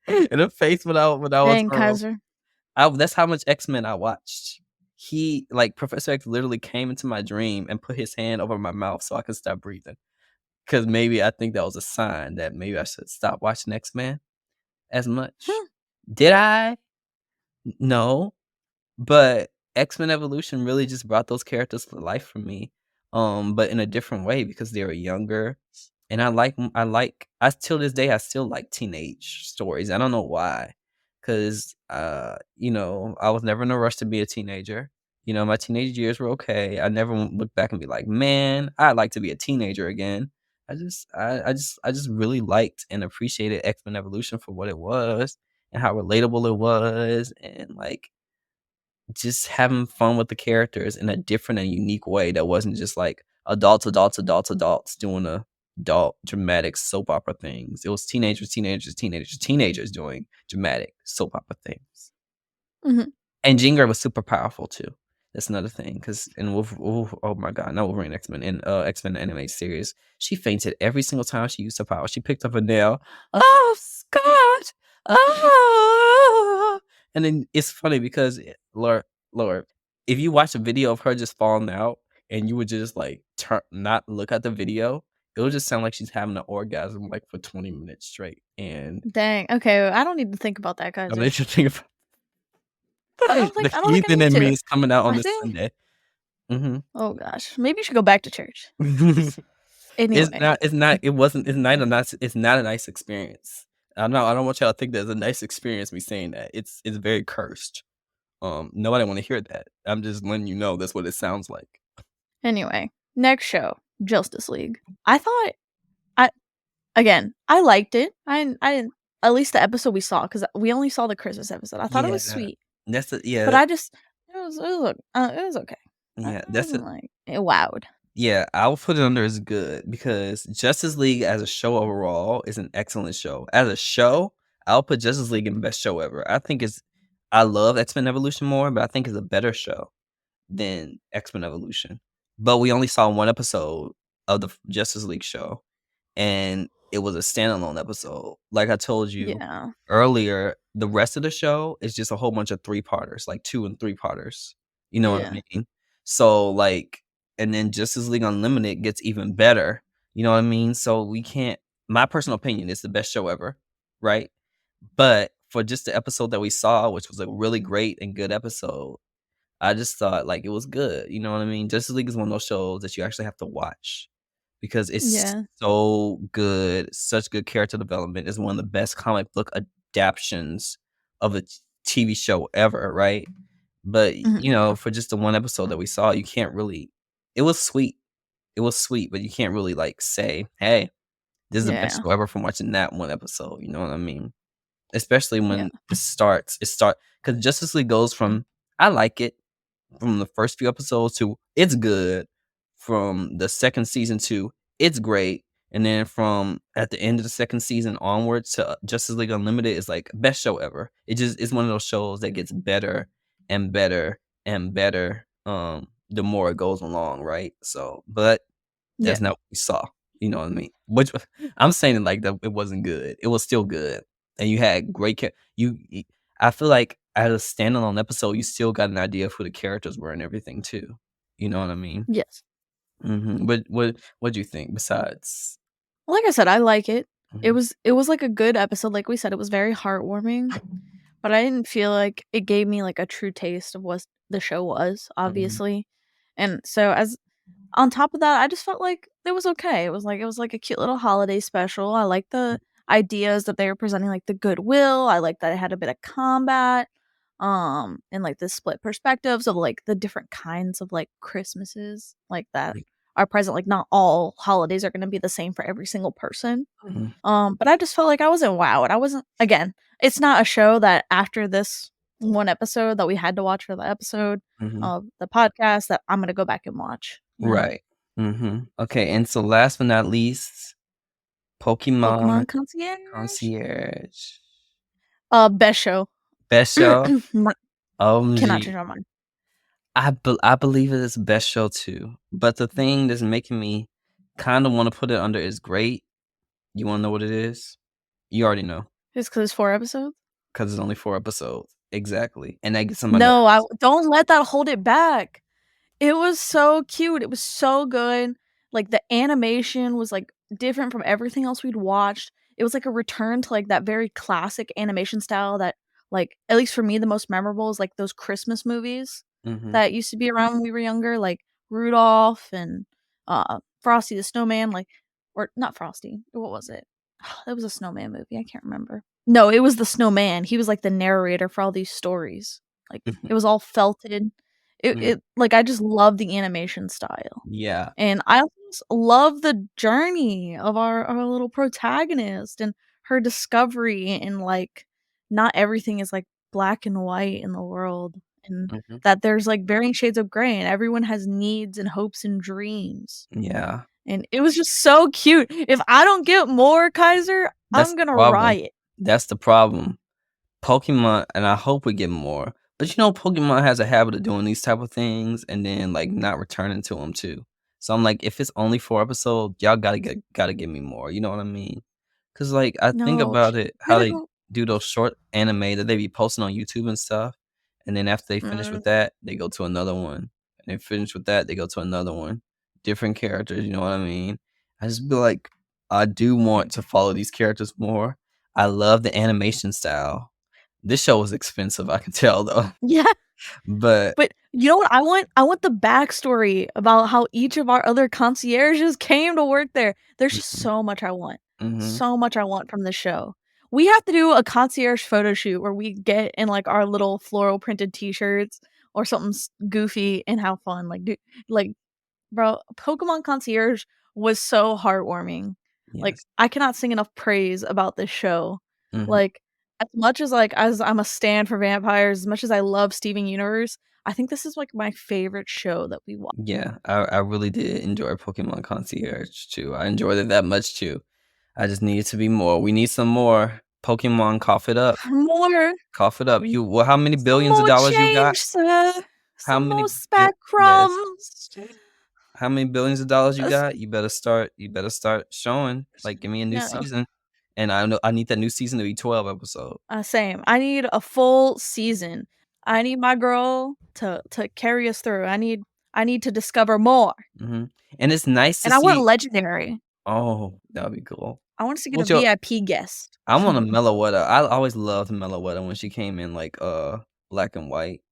in the face when I was Dang, Kaiser. that's how much X-Men I watched. He like Professor X literally came into my dream and put his hand over my mouth so I could stop breathing. Cause maybe I think that was a sign that maybe I should stop watching X-Men as much. Hmm. Did I? No. But X-Men Evolution really just brought those characters to life for me. but in a different way because they were younger. And I till this day I still like teenage stories. I don't know why, because I was never in a rush to be a teenager. My teenage years were okay. I never look back and be like, man, I'd like to be a teenager again. I just really liked and appreciated X-Men Evolution for what it was and how relatable it was, and like just having fun with the characters in a different and unique way that wasn't just like adults doing adult dramatic soap opera things. It was teenagers doing dramatic soap opera things. Mhm. And Jean Grey was super powerful too. That's another thing, because in oh my god, not Wolverine X-Men, in X-Men animated series, she fainted every single time she used her power. She picked up a nail. Oh, Scott! Oh! And then it's funny because Lord, if you watch a video of her just falling out and you would just like not look at the video, it would just sound like she's having an orgasm like for 20 minutes straight. And Dang. Okay, I don't need to think about that, guys. I mean, just think about I don't the think I heathen need in me to. is coming out on I this think. Sunday. Mm-hmm. Oh gosh, maybe you should go back to church. It's Anyway, not. It's not. It wasn't. It's not a nice. It's not a nice experience. I don't want y'all to think there's a nice experience. Me saying that it's very cursed. Nobody want to hear that. I'm just letting you know that's what it sounds like. anyway, next show, Justice League. I thought I liked it. I didn't, at least the episode we saw, because we only saw the Christmas episode. I thought it was sweet, That's but yeah. it was okay. Yeah, I wasn't like it wowed. Yeah, I'll put it under as good because Justice League as a show overall is an excellent show. As a show, I'll put Justice League in best show ever. I love X-Men Evolution more, but I think it's a better show than X-Men Evolution. But we only saw one episode of the Justice League show, and it was a standalone episode. Like I told you Yeah, earlier, the rest of the show is just a whole bunch of 3-parters, like 2 and 3-parters. You know what I yeah, mean? So like, and then Justice League Unlimited gets even better. You know what I mean? So we can't. My personal opinion is the best show ever, right? But for just the episode that we saw, which was a really great and good episode, I just thought like it was good. You know what I mean? Justice League is one of those shows that you actually have to watch because it's yeah. so good, such good character development. It's one of the best comic book adaptations of a TV show ever, right? But Mhm. for just the one episode that we saw, you can't really. It was sweet. It was sweet, but you can't really like say, "Hey, this is the best Yeah, show ever" from watching that one episode. You know what I mean? Especially yeah, when it start because Justice League goes from I like it from the first few episodes to it's good, from the second season to it's great, and then from at the end of the second season onwards to Justice League Unlimited is like best show ever. It just is one of those shows that gets better and better and better the more it goes along, right? So, but yeah, that's not what we saw. You know what I mean? Which I'm saying it like that it wasn't good. It was still good, and you had great I feel like as a standalone episode, you still got an idea of who the characters were and everything too. You know what I mean? yes. What do you think besides? Like I said, I like it. Mhm, It was like a good episode. Like we said, it was very heartwarming, but I didn't feel like it gave me like a true taste of what the show was, mhm, obviously. And so as on top of that, I just felt like it was okay. It was like a cute little holiday special. I like the ideas that they were presenting, like the goodwill. I like that it had a bit of combat, and like the split perspectives of like the different kinds of like Christmases like that are present. Like not all holidays are gonna be the same for every single person. mhm, But I just felt like I wasn't wowed. I wasn't again, it's not a show that after this one episode that we had to watch for the episode mhm. of the podcast that I'm gonna go back and watch, you know? Right. Okay, and so last but not least, Pokemon Pokemon Concierge? Concierge. Best show. Best show? Cannot OMG. change my mind. I believe it is best show too. But the thing that's making me kind of want to put it under is great. You want to know what it is? You already know Just 'cause it's 4 episodes? because it's only 4 episodes. Exactly. And that gets on my No, I nerves. don't let that hold it back. It was so cute, it was so good, like, the animation was, like, different from everything else we'd watched. It was, like, a return to, like, that very classic animation style that, like, at least for me, the most memorable is, like, those Christmas movies Hmm. that used to be around when we were younger, like Rudolph and Frosty the Snowman, like, or not Frosty. What was it? It was a snowman movie. I can't remember. No, it was the snowman. He was like the narrator for all these stories. Like Mhm, it was all felted. mhm. Like I just love the animation style. Yeah. And I also love the journey of our little protagonist and her discovery and like not everything is like black and white in the world and Mhm. that there's like varying shades of gray and everyone has needs and hopes and dreams. Yeah. And it was just so cute. If I don't get more Kaiser, That's I'm the gonna problem. riot. That's the problem. Pokemon, and I hope we get more, but, Pokemon has a habit of doing these type of things and then, like, not returning to them too. So I'm like, if it's only 4 episodes, y'all gotta give me more, you know what I mean? 'Cause, like, I think No, about it, how gotta they go. do those short anime that they be posting on YouTube and stuff, and then after they finish Mm, with that, they go to another one, and they finish with that, they go to another one. Different characters, you know what I mean? I just be like, I do want to follow these characters more. I love the animation style. This show was expensive, I can tell though. yeah. But But you know what I want? I want the backstory about how each of our other concierges came to work there. There's just mhm, so much I want. mhm, So much I want from the show. We have to do a concierge photo shoot where we get in like our little floral printed t-shirts or something goofy and have fun. Like bro, Pokemon Concierge was so heartwarming. Like, yes, I cannot sing enough praise about this show. mhm, Like, as much as, like, as I'm a stan for vampires, as much as I love Steven Universe, I think this is, like, my favorite show that we watch. yeah, I really did enjoy Pokemon Concierge too, I enjoyed it that much too. I just need it to be more, we need some more. Pokemon, cough it up, More, cough it up. How many some billions of more dollars you got? change, sir. How Some many more bill Yes. spectrums. How many billions of dollars you Uh, s- got? You better start showing, like, give me a new No, season, and I know I need that new season to be 12 episode. same. I need a full season. I need my girl to carry us through. I need to discover more. Mhm, and it's nice to And I want see. legendary. Oh, that'd be cool. I want us to get a What's your VIP guest. I want a Meloetta. I always loved Meloetta when she came in, like, black and white,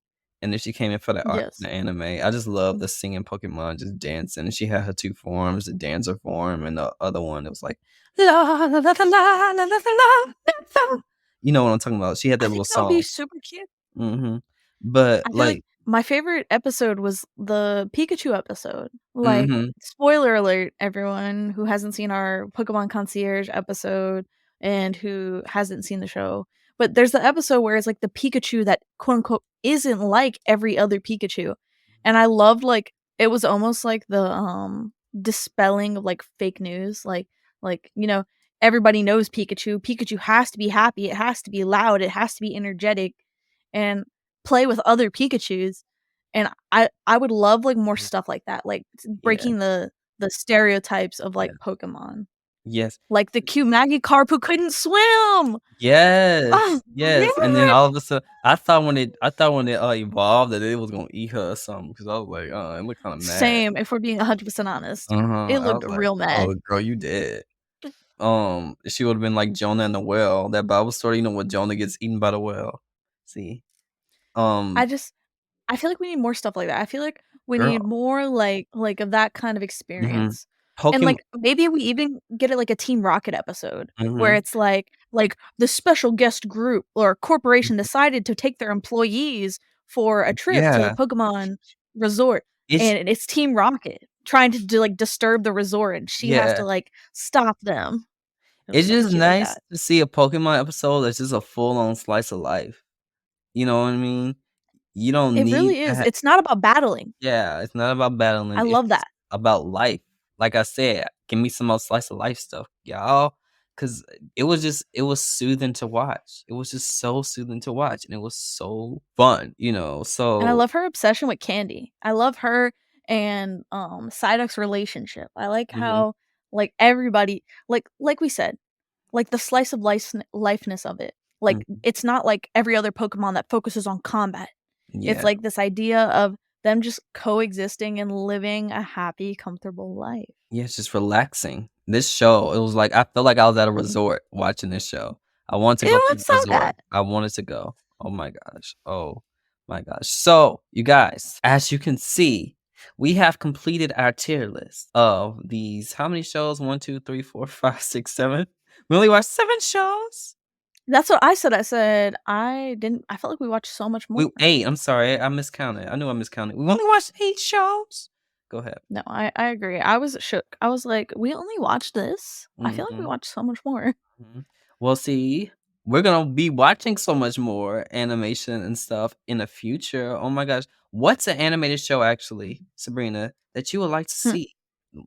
and then she came in for Yes. the anime. I just love the singing Pokemon just dancing, and she had her 2 forms, the dancer form and the other one, it was like, "La la la la la la la la la la." You know what I'm talking about? She had I that little think that would be song. super cute. Mhm. But, I feel like like my favorite episode was the Pikachu episode. Like, mhm, spoiler alert, everyone who hasn't seen our Pokemon Concierge episode and who hasn't seen the show. But there's the episode where it's like the Pikachu that quote unquote isn't like every other Pikachu. And I loved like it was almost like the dispelling of like fake news. Like, everybody knows Pikachu. Pikachu has to be happy, it has to be loud, it has to be energetic. And play with other Pikachus, and I would love, like, more mhm, stuff like that, like, yeah, breaking the stereotypes of, yeah, like, Pokemon. yes. Like the cute Magikarp who couldn't swim! Yes, Oh, yes, and then yeah! all of a sudden, I thought when it, evolved that it was gonna eat her or something, because I was like, it looked kinda mad." Same, if we're being 100% honest. Uh-huh, It I looked was like, real mad. "Oh, girl, you dead." She would've been like Jonah and the whale, that Bible story, what Jonah gets eaten by the whale. See? I Um, just I feel like we need more stuff like that. I feel like we girl need more like of that kind of mhm. experience. And Pokemon like maybe we even get it like a Team Rocket episode where mhm, it's like the special guest group or corporation mhm, decided to take their employees for a trip to the yeah, Pokemon resort it's and it's Team Rocket trying to like disturb the resort and she has to yeah. like stop them. It's Something just cute like nice that. to see a Pokemon episode that's just a full-on slice of life, you know what I mean? You don't It need really to is. ha It's not about battling. Yeah, it's not about I battling, it's love just that. about life. Like I said, give me some more slice of life stuff, y'all, 'cause it was soothing to watch. It was just so soothing to watch, and it was so fun, And I so love her obsession with candy. I love her and, Psyduck's relationship. I like mhm, how, like, everybody like we said, like, the slice of lifeness of it. Like, mhm, it's not like every other Pokemon that focuses on combat. It's yeah. like this idea of them just coexisting and living a happy, comfortable life. Yeah, it's just relaxing. This show, it was like I felt like I was at a resort watching this show. I wanted to It go to was the so resort. good. I wanted to go. Oh my gosh. Oh my gosh. So, you guys, as you can see, we have completed our tier list of these. How many shows? 1, 2, 3, 4, 5, 6, 7. We only watched 7 shows. That's what I said. I said I didn't. I felt like we watched so much more. 8. I'm sorry, I miscounted. I knew I miscounted. We only watched 8 shows. Go ahead. No, I agree. I was shook. I was like, we only watched this. I feel like we Mhm. watched so much more. Mhm. Well, see, we're gonna be watching so much more animation and stuff in the future. Oh my gosh, what's an animated show actually, Sabrina, that you would like to Hmm. see,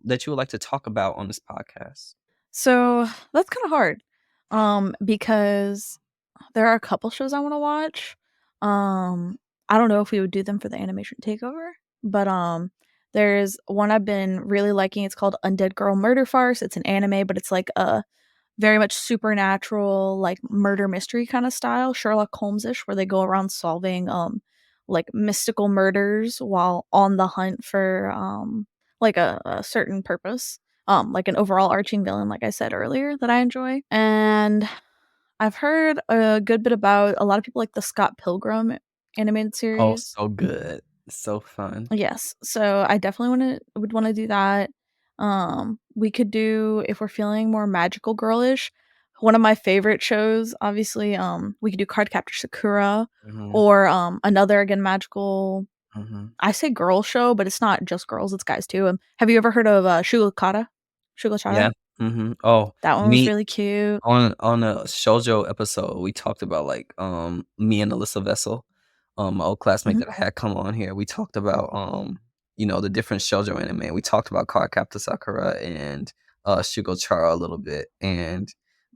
that you would like to talk about on this podcast? So that's kind of hard, because there are a couple shows I want to watch. I don't know if we would do them for the animation takeover, but there's one I've been really liking. It's called Undead Girl Murder Farce. It's an anime, but it's like a very much supernatural, like murder mystery kind of style, Sherlock Holmes-ish, where they go around solving like mystical murders while on the hunt for like a certain purpose. Like an overall arching villain, like I said earlier, that I enjoy. And I've heard a good bit about a lot of people like the Scott Pilgrim animated Oh, series. so good. So fun. Yes. So I definitely would want to do that. We could do, if we're feeling more magical girlish, one of my favorite shows, obviously, we could do Cardcaptor Sakura Mhm, or another again magical, mhm. I say girl show, but it's not just girls, it's guys too. Have you ever heard of Shugakata? Shugachara? Yeah, mhm. Oh, That one was me really cute. on a shoujo episode, we talked about, like, me and Alyssa Vessel, my old classmate Mhm. that I had come on here. We talked about, the different shoujo anime. We talked about Cardcaptor Sakura and, Shugo Chara a little bit, and,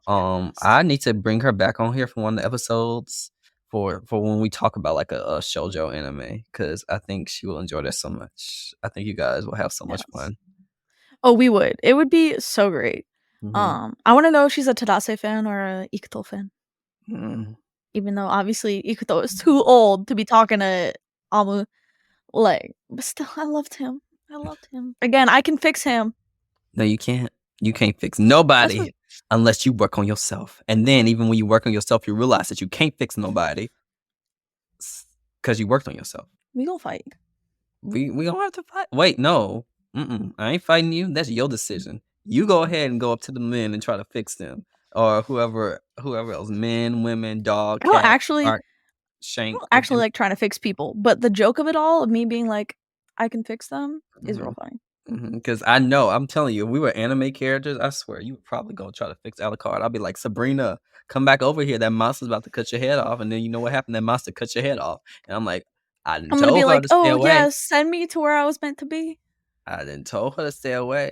Yes. I need to bring her back on here for one of the episodes for when we talk about, like, a shoujo anime, because I think she will enjoy that so much. I think you guys will have so much Yes. fun. Oh, we would. It would be so great. Mhm. I want to know if she's a Tadase fan or a Ikuto fan. Mm. Even though obviously Ikuto is too old to be talking to Amu, like, but still, I loved him. I loved him. Again, I can fix him. No, you can't. You can't fix That's what nobody unless you work on yourself. And then even when you work on yourself, you realize that you can't fix nobody because you worked on yourself. we gonna fight. We don't have to fight. Wait, no. I ain't fighting you. That's your decision. You go ahead and go up to the men and try to fix them. Or whoever else. Men, women, dog, I don't cat, actually, shark, I shank. don't actually like trying to fix people, but the joke of it all, of me being like, I can fix them, is Mhm. real funny. Because I know, I'm telling you, if we were anime characters, I swear you would probably go try to fix Alucard. I'll be like, Sabrina, come back over here. That monster's about to cut your head off. And then you know what happened? That monster cut your head off. And I'm like, I didn't I'm gonna be told her like, to stay oh away. yes, send me to where I was meant to be. I didn't told her to stay away.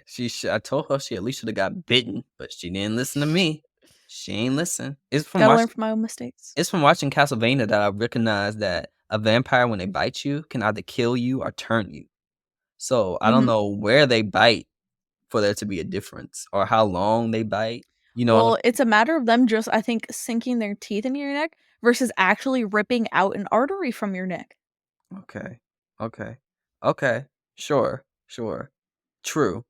I told her she at least should have got bitten, but she didn't listen to me. She ain't listen. Gotta learn from my own mistakes. It's from watching Castlevania that I recognized that a vampire, when they bite you, can either kill you or turn you. So I don't Mhm. know where they bite for there to be a difference or how long they bite. You know what I'm Well, it's a matter of them just, I think, sinking their teeth into your neck versus actually ripping out an artery from your neck. Okay. Okay. Okay. Sure. Sure. True.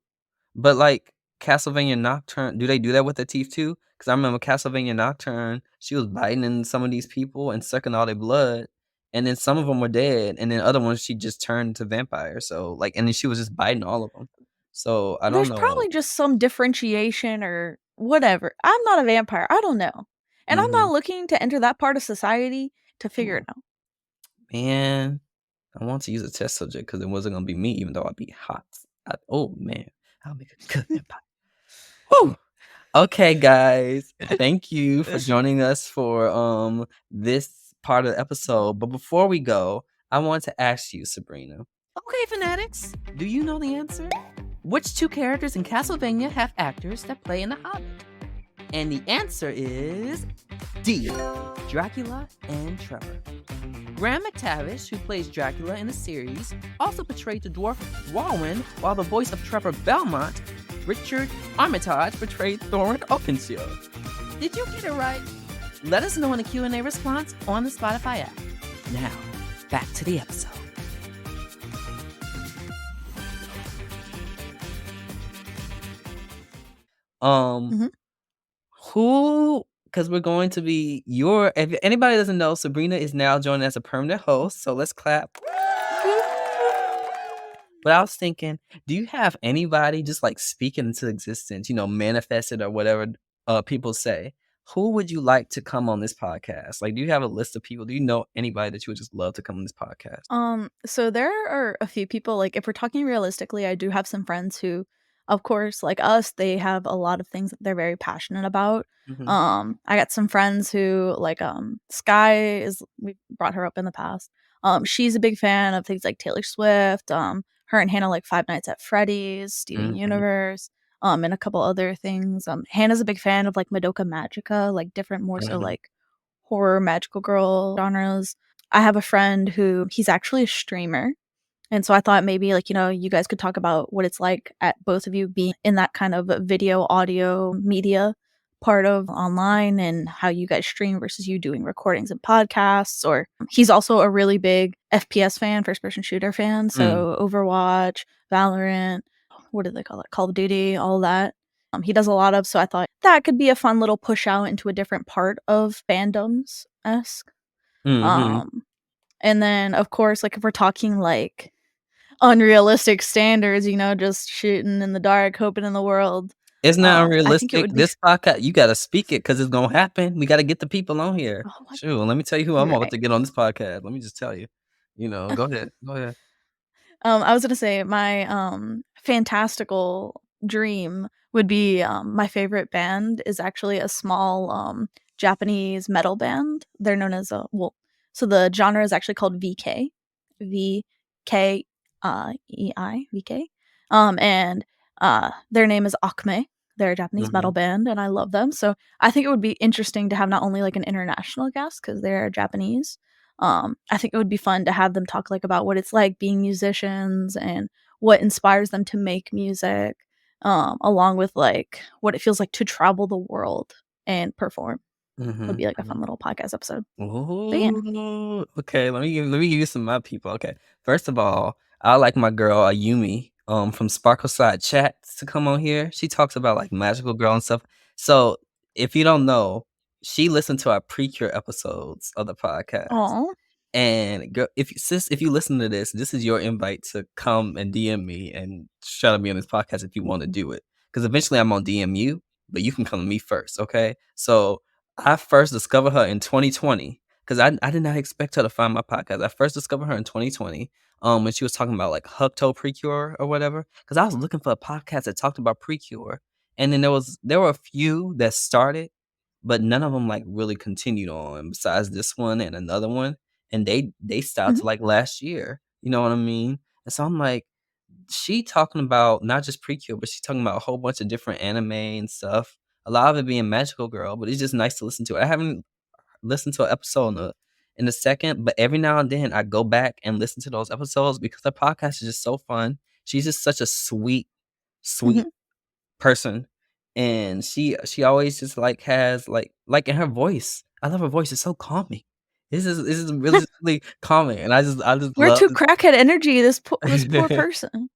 But like Castlevania Nocturne, do they do that with the teeth too? Because I remember Castlevania Nocturne, she was biting in some of these people and sucking all their blood, and then some of them were dead, and then other ones she just turned into vampires. So like, and then she was just biting all of them. So I don't There's know. probably just some differentiation or whatever. I'm not a vampire. I don't know. And I'm Hmm. not looking to enter that part of society to figure it out. Man, I want to use a test subject because it wasn't gonna be me, even though I'd be hot. Oh man, I'll make a good vampire. Woo! Okay, guys. Thank you for joining us for this part of the episode. But before we go, I want to ask you, Sabrina. Okay, fanatics, do you know the answer? Which 2 characters in Castlevania have actors that play in The Hobbit? And the answer is D, Dracula and Trevor. Graham McTavish, who plays Dracula in the series, also portrayed the dwarf Walwyn, while the voice of Trevor Belmont, Richard Armitage, portrayed Thorin Oakenshield. Did you get it right? Let us know in the Q&A response on the Spotify app. Now, back to the episode. Mhm. Who? Because we're going to be if anybody doesn't know, Sabrina is now joining as a permanent host. So let's clap. But I was thinking, do you have anybody just like speaking into existence, manifest it or whatever people say? Who would you like to come on this podcast? Like, do you have a list of people? Do you know anybody that you would just love to come on this podcast? So there are a few people, like, if we're talking realistically, I do have some friends who, of course, like us, they have a lot of things that they're very passionate about. Hmm. I got some friends who, like, Sky is we brought her up in the past. She's a big fan of things like Taylor Swift. Her and Hannah like Five Nights at Freddy's, Steven Hmm. Universe, and a couple other things. Hannah's a big fan of like Madoka Magica, like different more so Hmm. like horror magical girl genres. I have a friend who he's actually a streamer. And so I thought maybe like, you guys could talk about what it's like at both of you being in that kind of video, audio, media part of online and how you guys stream versus you doing recordings and podcasts. Or he's also a really big FPS fan, first person shooter fan. Mm. So Overwatch, Valorant, what do they call it? Call of Duty, all that. He does a lot of, so I thought that could be a fun little push out into a different part of fandoms esque. Hmm. Um, and then, of course, like, if we're talking, like, unrealistic standards, just shooting in the dark, hoping in the world, It's not I think it unrealistic. would be This podcast, you gotta speak it because it's gonna happen. We gotta get the people on here. oh, what? Sure, let me tell you who I'm You're about right. to get on this podcast. Let me just tell you. Go ahead. Go ahead. I was gonna say my, fantastical dream would be, my favorite band is actually a small, Japanese metal band. They're known as, so the genre is actually called VK. VK, EI, VK. And, their name is Acme. They're a Japanese metal Mhm. band, and I love them, so I think it would be interesting to have not only, like, an international guest because 'cause they're Japanese. I think it would be fun to have them talk, like, about what it's like being musicians and what inspires them to make music, along with, like, what it feels like to travel the world and perform. Would Mhm. be, like, a fun Mhm. little podcast episode. But yeah. Ooh, okay, let me give you some of my people, okay. First of all, I like my girl, Ayumi, from Sparkleside Chats to come on here. She talks about, like, Magical Girl and stuff. So, if you don't know, she listened to our Precure episodes of the podcast. Aw. And girl, if you listen to this is your invite to come and DM me and shout at me on this podcast if you wanna do it. Because eventually I'm gonna DM you, but you can come to me first, okay? So, I first discovered her in 2020 because I did not expect her to find my podcast. I first discovered her in 2020, when she was talking about, like, Hucto Precure or whatever. Because I was looking for a podcast that talked about Precure, and then there were a few that started, but none of them, like, really continued on besides this one and another one, and they stopped Mhm, to, like, last year, you know what I mean? And so I'm like, she talking about not just Precure, but she's talking about a whole bunch of different anime and stuff. A lot of it being Magical Girl, but it's just nice to listen to. I haven't listened to an episode in a second, but every now and then I go back and listen to those episodes because the podcast is just so fun. She's just such a sweet, sweet mhm. person, and she always just, like, has, like, in her voice. I love her voice. It's so calming. This is really, really calming, and I just We're love too crackhead energy, this poor person.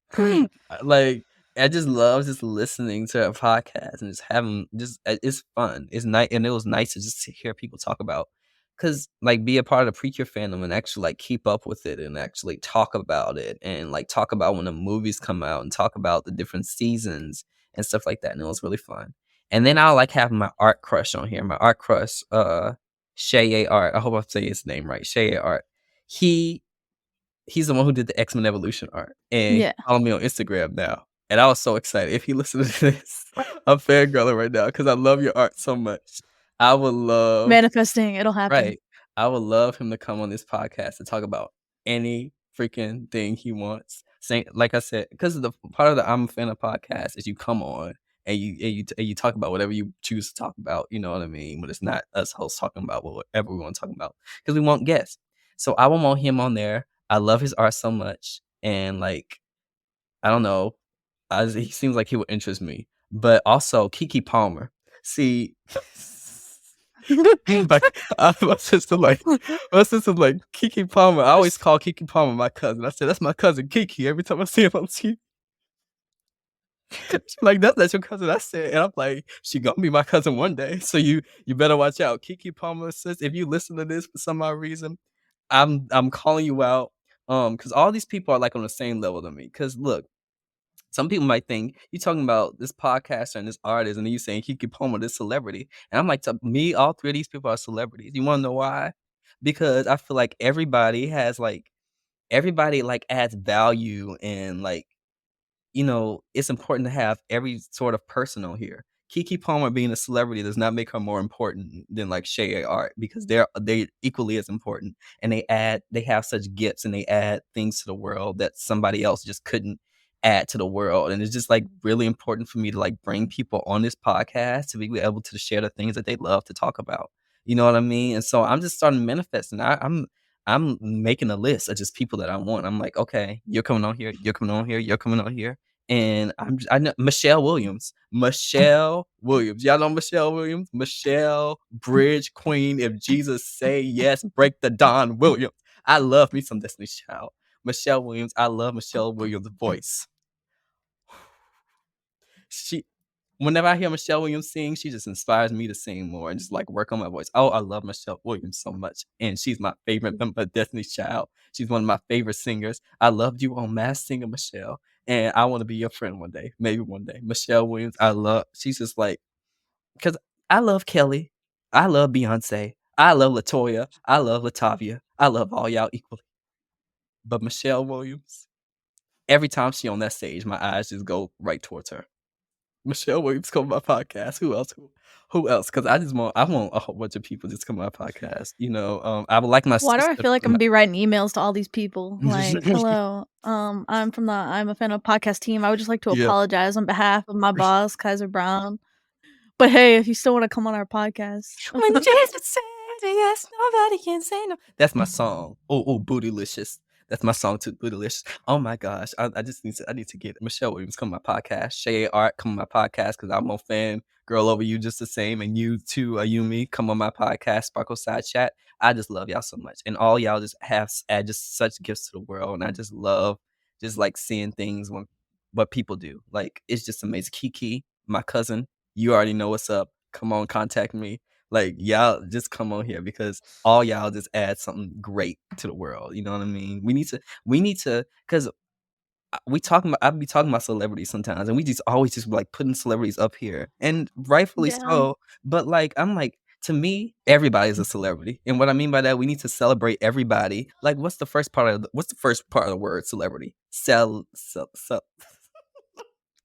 like, I just love just listening to a podcast and just having just it's fun. It's nice, and it was nice to just hear people talk about, cause like, be a part of the Precure fandom and actually, like, keep up with it and actually talk about it and, like, talk about when the movies come out and talk about the different seasons and stuff like that, and it was really fun. And then I like having my art crush on here. My art crush, Shay Art. I hope I'm saying his name right. Shay Art. He He's the one who did the X-Men Evolution art, and he Yeah. follow me on Instagram now, and I was so excited. If you listen to this, I'm fangirling right now because I love your art so much. I would love Manifesting, it'll happen. Right. I would love him to come on this podcast and talk about any freaking thing he wants. Saying, like I said, because the part of the I'm a fan of podcast is you come on and you talk about whatever you choose to talk about. You know what I mean? But it's not us hosts talking about whatever we want to talk about because we want guests. So I would want him on there. I love his art so much, and, like, I don't know, he seems like he would interest me. But also Kiki Palmer. See. Like, my sister like Kiki Palmer. I always call Kiki Palmer my cousin. I said, "That's my cousin Kiki." Every time I see him on TV, she's like, "That's your cousin." I said, and I'm like, "She gonna be my cousin one day, so you better watch out." Kiki Palmer says, if you listen to this for some odd reason, I'm calling you out. Because all these people are like on the same level to me. Because look, some people might think you talking about this podcaster and this artist, and then you saying Kiki Palmer, this celebrity, and I'm like, to me, all three of these people are celebrities. You want to know why? Because I feel like everybody like adds value and like it's important to have every sort of person on here. Keke Palmer being a celebrity does not make her more important than like Shay Art because they equally as important, and they have such gifts and they add things to the world that somebody else just couldn't add to the world. And it's just like really important for me to like bring people on this podcast to be able to share the things that they love to talk about. You know what I mean? And so I'm just starting manifesting. I'm making a list of just people that I want. I'm like, okay, you're coming on here, you're coming on here, you're coming on here. And I know Michelle Williams. Michelle Williams. Y'all know Michelle Williams? Michelle Bridge Queen. If Jesus say yes, break the Don Williams. I love me some Destiny's Child. Michelle Williams. I love Michelle Williams' voice. Whenever I hear Michelle Williams sing, she just inspires me to sing more and just like work on my voice. Oh, I love Michelle Williams so much. And she's my favorite member of Destiny's Child. She's one of my favorite singers. I loved you on Masked Singer, Michelle. And I want to be your friend one day. Maybe one day. Michelle Williams, she's just like, because I love Kelly. I love Beyonce. I love LaToya. I love Latavia. I love all y'all equally. But Michelle Williams, every time she on that stage, my eyes just go right towards her. Michelle Williams come on my podcast. Who else? Who else? Because I want a whole bunch of people just come on my podcast. I would like my Why do sister I feel like I'm gonna be writing emails to all these people? Like, hello, I'm a fan of podcast team. I would just like to Yeah. apologize on behalf of my boss, Kaiser Brown. But hey, if you still want to come on our podcast, When Jesus said yes, nobody can say no. That's my song. Oh, Bootylicious. That's my song too, Bootylicious. Oh my gosh, I just need to get Michelle Williams come on my podcast. Shay Art come on my podcast because I'm a fan girl over you just the same, and you too, Ayumi, come on my podcast, Sparkle Side Chat. I just love y'all so much, and all y'all just add just such gifts to the world, and I just love just like seeing things when what people do. Like it's just amazing. Kiki, my cousin, you already know what's up. Come on, contact me. Like y'all just come on here because all y'all just add something great to the world. You know what I mean? We need to because I be talking about celebrities sometimes, and we just always just like putting celebrities up here, and rightfully Yeah. so. But like I'm like, to me, everybody's a celebrity, and what I mean by that, we need to celebrate everybody. Like, what's the first part of the word celebrity? Sell.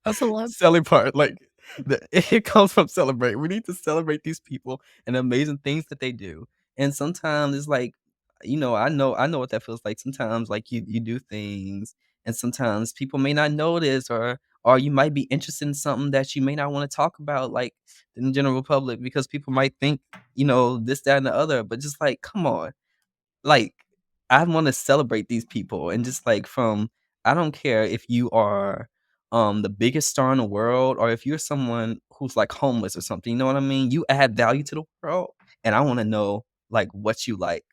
A celeb. Selling part, like it comes from celebrate. We need to celebrate these people and the amazing things that they do. And sometimes it's like, I know what that feels like. Sometimes like you do things, and sometimes people may not notice, or you might be interested in something that you may not want to talk about, like in the general public, because people might think, this, that, and the other. But just like, come on, like I want to celebrate these people, and just like I don't care if you are the biggest star in the world, or if you're someone who's like homeless or something, you know what I mean? You add value to the world, and I want to know like what you like,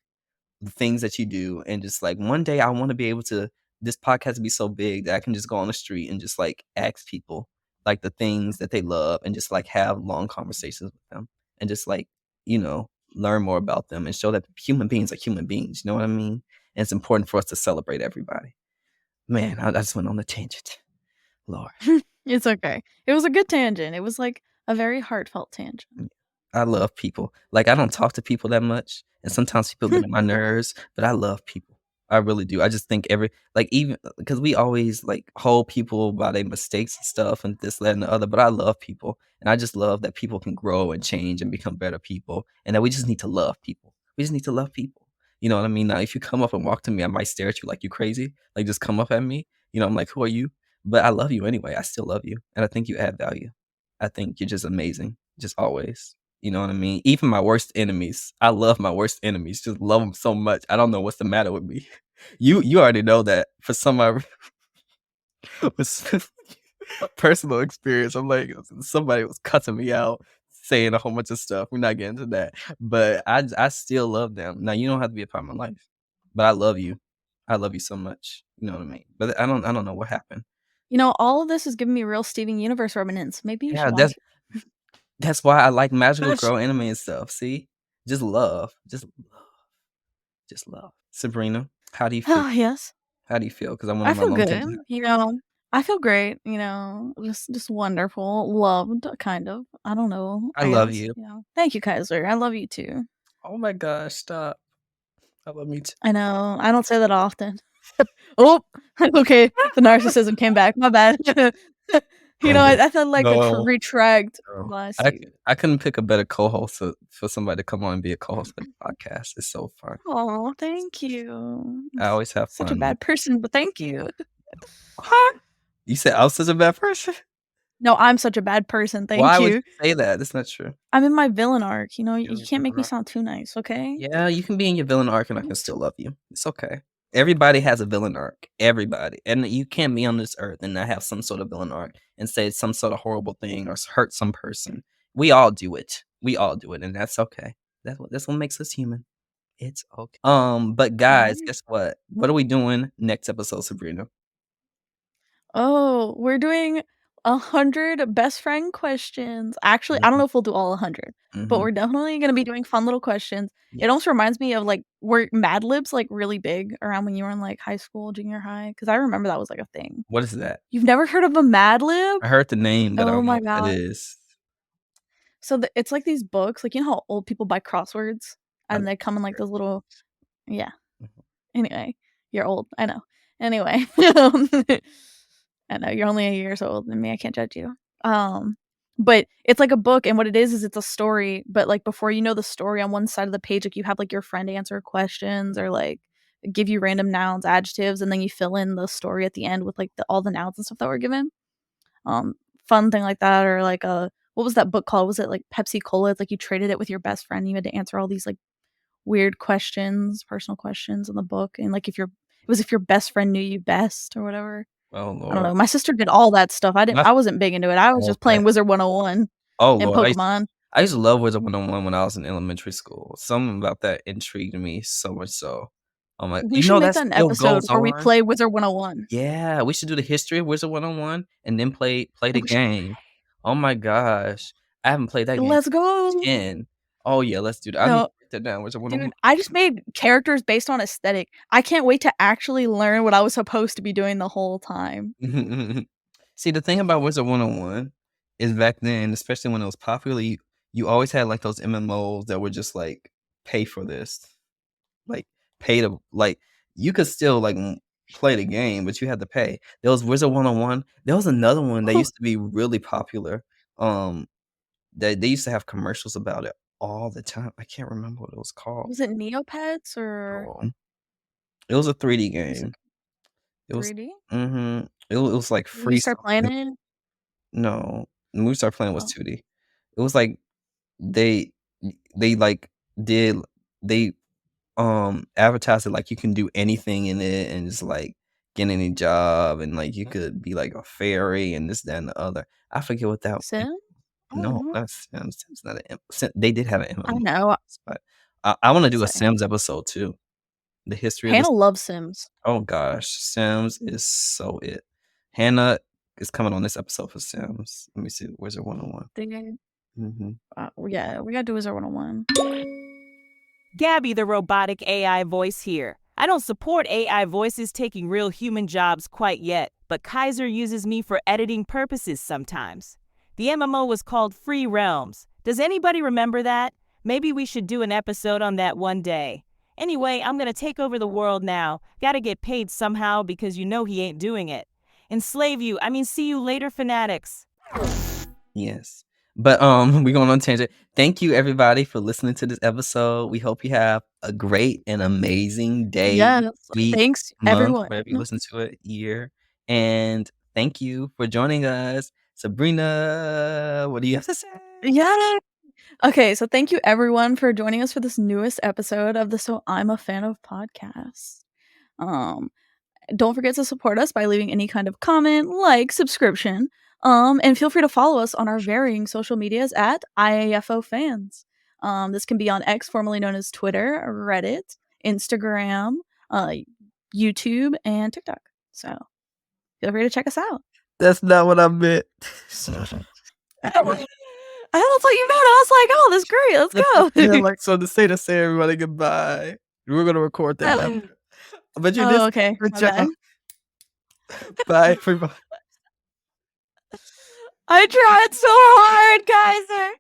the things that you do, and just like one day I want to be able to this podcast to be so big that I can just go on the street and just like ask people like the things that they love, and just like have long conversations with them, and just like, learn more about them and show that human beings are human beings. You know what I mean? And it's important for us to celebrate everybody. Man, I just went on a tangent. Lord. It's okay. It was a good tangent. It was like a very heartfelt tangent. I love people. Like, I don't talk to people that much, and sometimes people get on my nerves, but I love people. I really do. I just think even because we always like hold people by their mistakes and stuff and this, that, and the other, but I love people. And I just love that people can grow and change and become better people, and that we just need to love people. We just need to love people. You know what I mean? Now, if you come up and walk to me, I might stare at you like you crazy. Like, just come up at me. I'm like, who are you? But I love you anyway. I still love you. And I think you add value. I think you're just amazing. Just always. You know what I mean? Even my worst enemies. I love my worst enemies. Just love them so much. I don't know what's the matter with me. You already know that for some personal experience. I'm like, somebody was cutting me out, saying a whole bunch of stuff. We're not getting to that. But I still love them. Now, you don't have to be a part of my life, but I love you. I love you so much. You know what I mean? But I don't know what happened. All of this is giving me real Steven Universe remnants. Maybe you should watch it. That's why I like Magical Girl anime and stuff. See? Just love. Just love. Sabrina. How do you feel? Oh, yes. How do you feel? Because I want I my feel mom to good, do that. you know, I feel great, just wonderful, loved, kind of. I don't know, I I love guess, you. Thank you, Kaiser. I love you too. Oh my gosh, stop. I love me too. I know, I don't say that often. Oh, okay, the narcissism came back, my bad. I feel like to No. retract. No. Bless you. I couldn't pick a better co-host for somebody to come on and be a co-host for the podcast. It's so fun. Oh, thank you. I always have Such a fun. bad person, but thank you. What? You said I was such a bad person? No, I'm such a bad person, thank Why would you. you say that? That's not true. I'm in my villain arc, you You're can't make me villain arc. sound too nice, okay? Yeah, you can be in your villain arc and I can still love you. It's okay. Everybody has a villain arc. Everybody. And you can't be on this earth and not have some sort of villain arc and say some sort of horrible thing or hurt some person. We all do it. We all do it, and that's okay. That's what makes us human. It's okay. But guys, guess what? What are we doing next episode, Sabrina? Oh, we're doing 100 best friend questions. Actually, I don't know if we'll do all 100, but we're definitely gonna be doing fun little questions. It almost reminds me of, like, were Mad Libs, like, really big around when you were in, like, high school, junior high? Because I remember that was, like, a thing. What is that? You've never heard of a Mad Lib? I heard the name, but I Oh don't know my what that god. is. So it's like these books, like, you know how old people buy crosswords? I And they come in, like, those little yeah. Mhm. Anyway, you're old, I know. Anyway, I know you're only a years old than me, I can't judge you. But it's like a book, and what it is it's a story, but, like, before you know the story on one side of the page, like, you have, like, your friend answer questions or, like, give you random nouns, adjectives, and then you fill in the story at the end with, like, all the nouns and stuff that were given. Um, Fun thing like that, or, like, what was that book called? Was it, like, Pepsi Cola? It's like you traded it with your best friend, you had to answer all these, like, weird questions, personal questions in the book, and, like, if your best friend knew you best or whatever. Oh I don't Lord. know. My sister did all that stuff. I wasn't big into it. I was just Okay. playing Wizard 101 Oh and Lord. Pokemon. I used to love Wizard 101 when I was in elementary school. Something about that intrigued me so much so. I'm like, We should make that that an still episode goes where we on? play Wizard 101. Yeah, we should do the history of Wizard 101 and then play the We should game. Oh my gosh. I haven't played that game Let's since go. 10. Oh yeah, let's do that. I need to No, write that down. Wizard dude, 101. I just made characters based on aesthetic. I can't wait to actually learn what I was supposed to be doing the whole time. See, the thing about Wizard 101 is back then, especially when it was popular, you always had like those MMOs that were just like pay for this. Like pay to like you could still like play the game, but you had to pay. There was Wizard 101. There was another one that used to be really popular. They used to have commercials about it all the time. I can't remember what it was called. Was it Neopets or Oh, it was a 3D was it game. It was 3D? It was like Did we free start stuff. playing it? No, when we started playing was Oh. 2D. It was like they like did they advertised it like you can do anything in it and just like get any job and like you could be like a fairy and this, that, and the other. I forget what that. Sim? No, Oh. not Sims. Sims not an they did have an I MMO, know. but I want to do a Same. Sims episode too. The history of Hannah this. loves Sims. Oh gosh, Sims is so it. Hannah is coming on this episode for Sims. Let me see. Wizard 101. Yeah, we gotta do Wizard 101. Gabby, the robotic AI voice here. I don't support AI voices taking real human jobs quite yet, but Kaiser uses me for editing purposes sometimes. The MMO was called Free Realms. Does anybody remember that? Maybe we should do an episode on that one day. Anyway, I'm gonna take over the world now. Gotta get paid somehow because you know he ain't doing it. Enslave you, see you later, fanatics. Yes. But we're going on tangent. Thank you everybody for listening to this episode. We hope you have a great and amazing day. Yes. Week, Thanks, month, everyone. wherever you listen to it, year. And thank you for joining us. Sabrina, what do you have to say? Yeah. Okay, so thank you everyone for joining us for this newest episode of the So I'm a Fan of podcast. Don't forget to support us by leaving any kind of comment, like, subscription, and feel free to follow us on our varying social medias at IAFO Fans. This can be on X, formerly known as Twitter, Reddit, Instagram, YouTube, and TikTok. So feel free to check us out. That's not what I meant. That's what you meant. I was like, oh, that's great. Let's go. Yeah, like so to say everybody goodbye. We're gonna record that. But you Oh, did okay. good My job. bad. Bye, everybody. I tried so hard, Kaiser.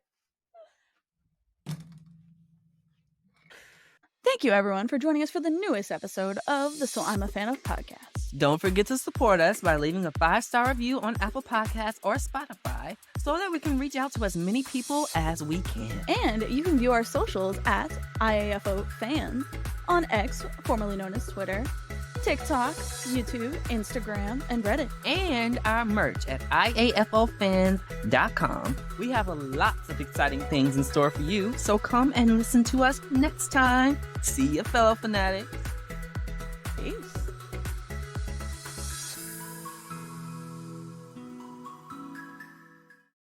Thank you, everyone, for joining us for the newest episode of the So I'm a Fan of podcast. Don't forget to support us by leaving a 5-star review on Apple Podcasts or Spotify so that we can reach out to as many people as we can. And you can view our socials at IAFO Fans on X, formerly known as Twitter, TikTok, YouTube, Instagram, and Reddit. And our merch at IAFOfans.com. We have lots of exciting things in store for you, so come and listen to us next time. See ya, fellow fanatics. Peace.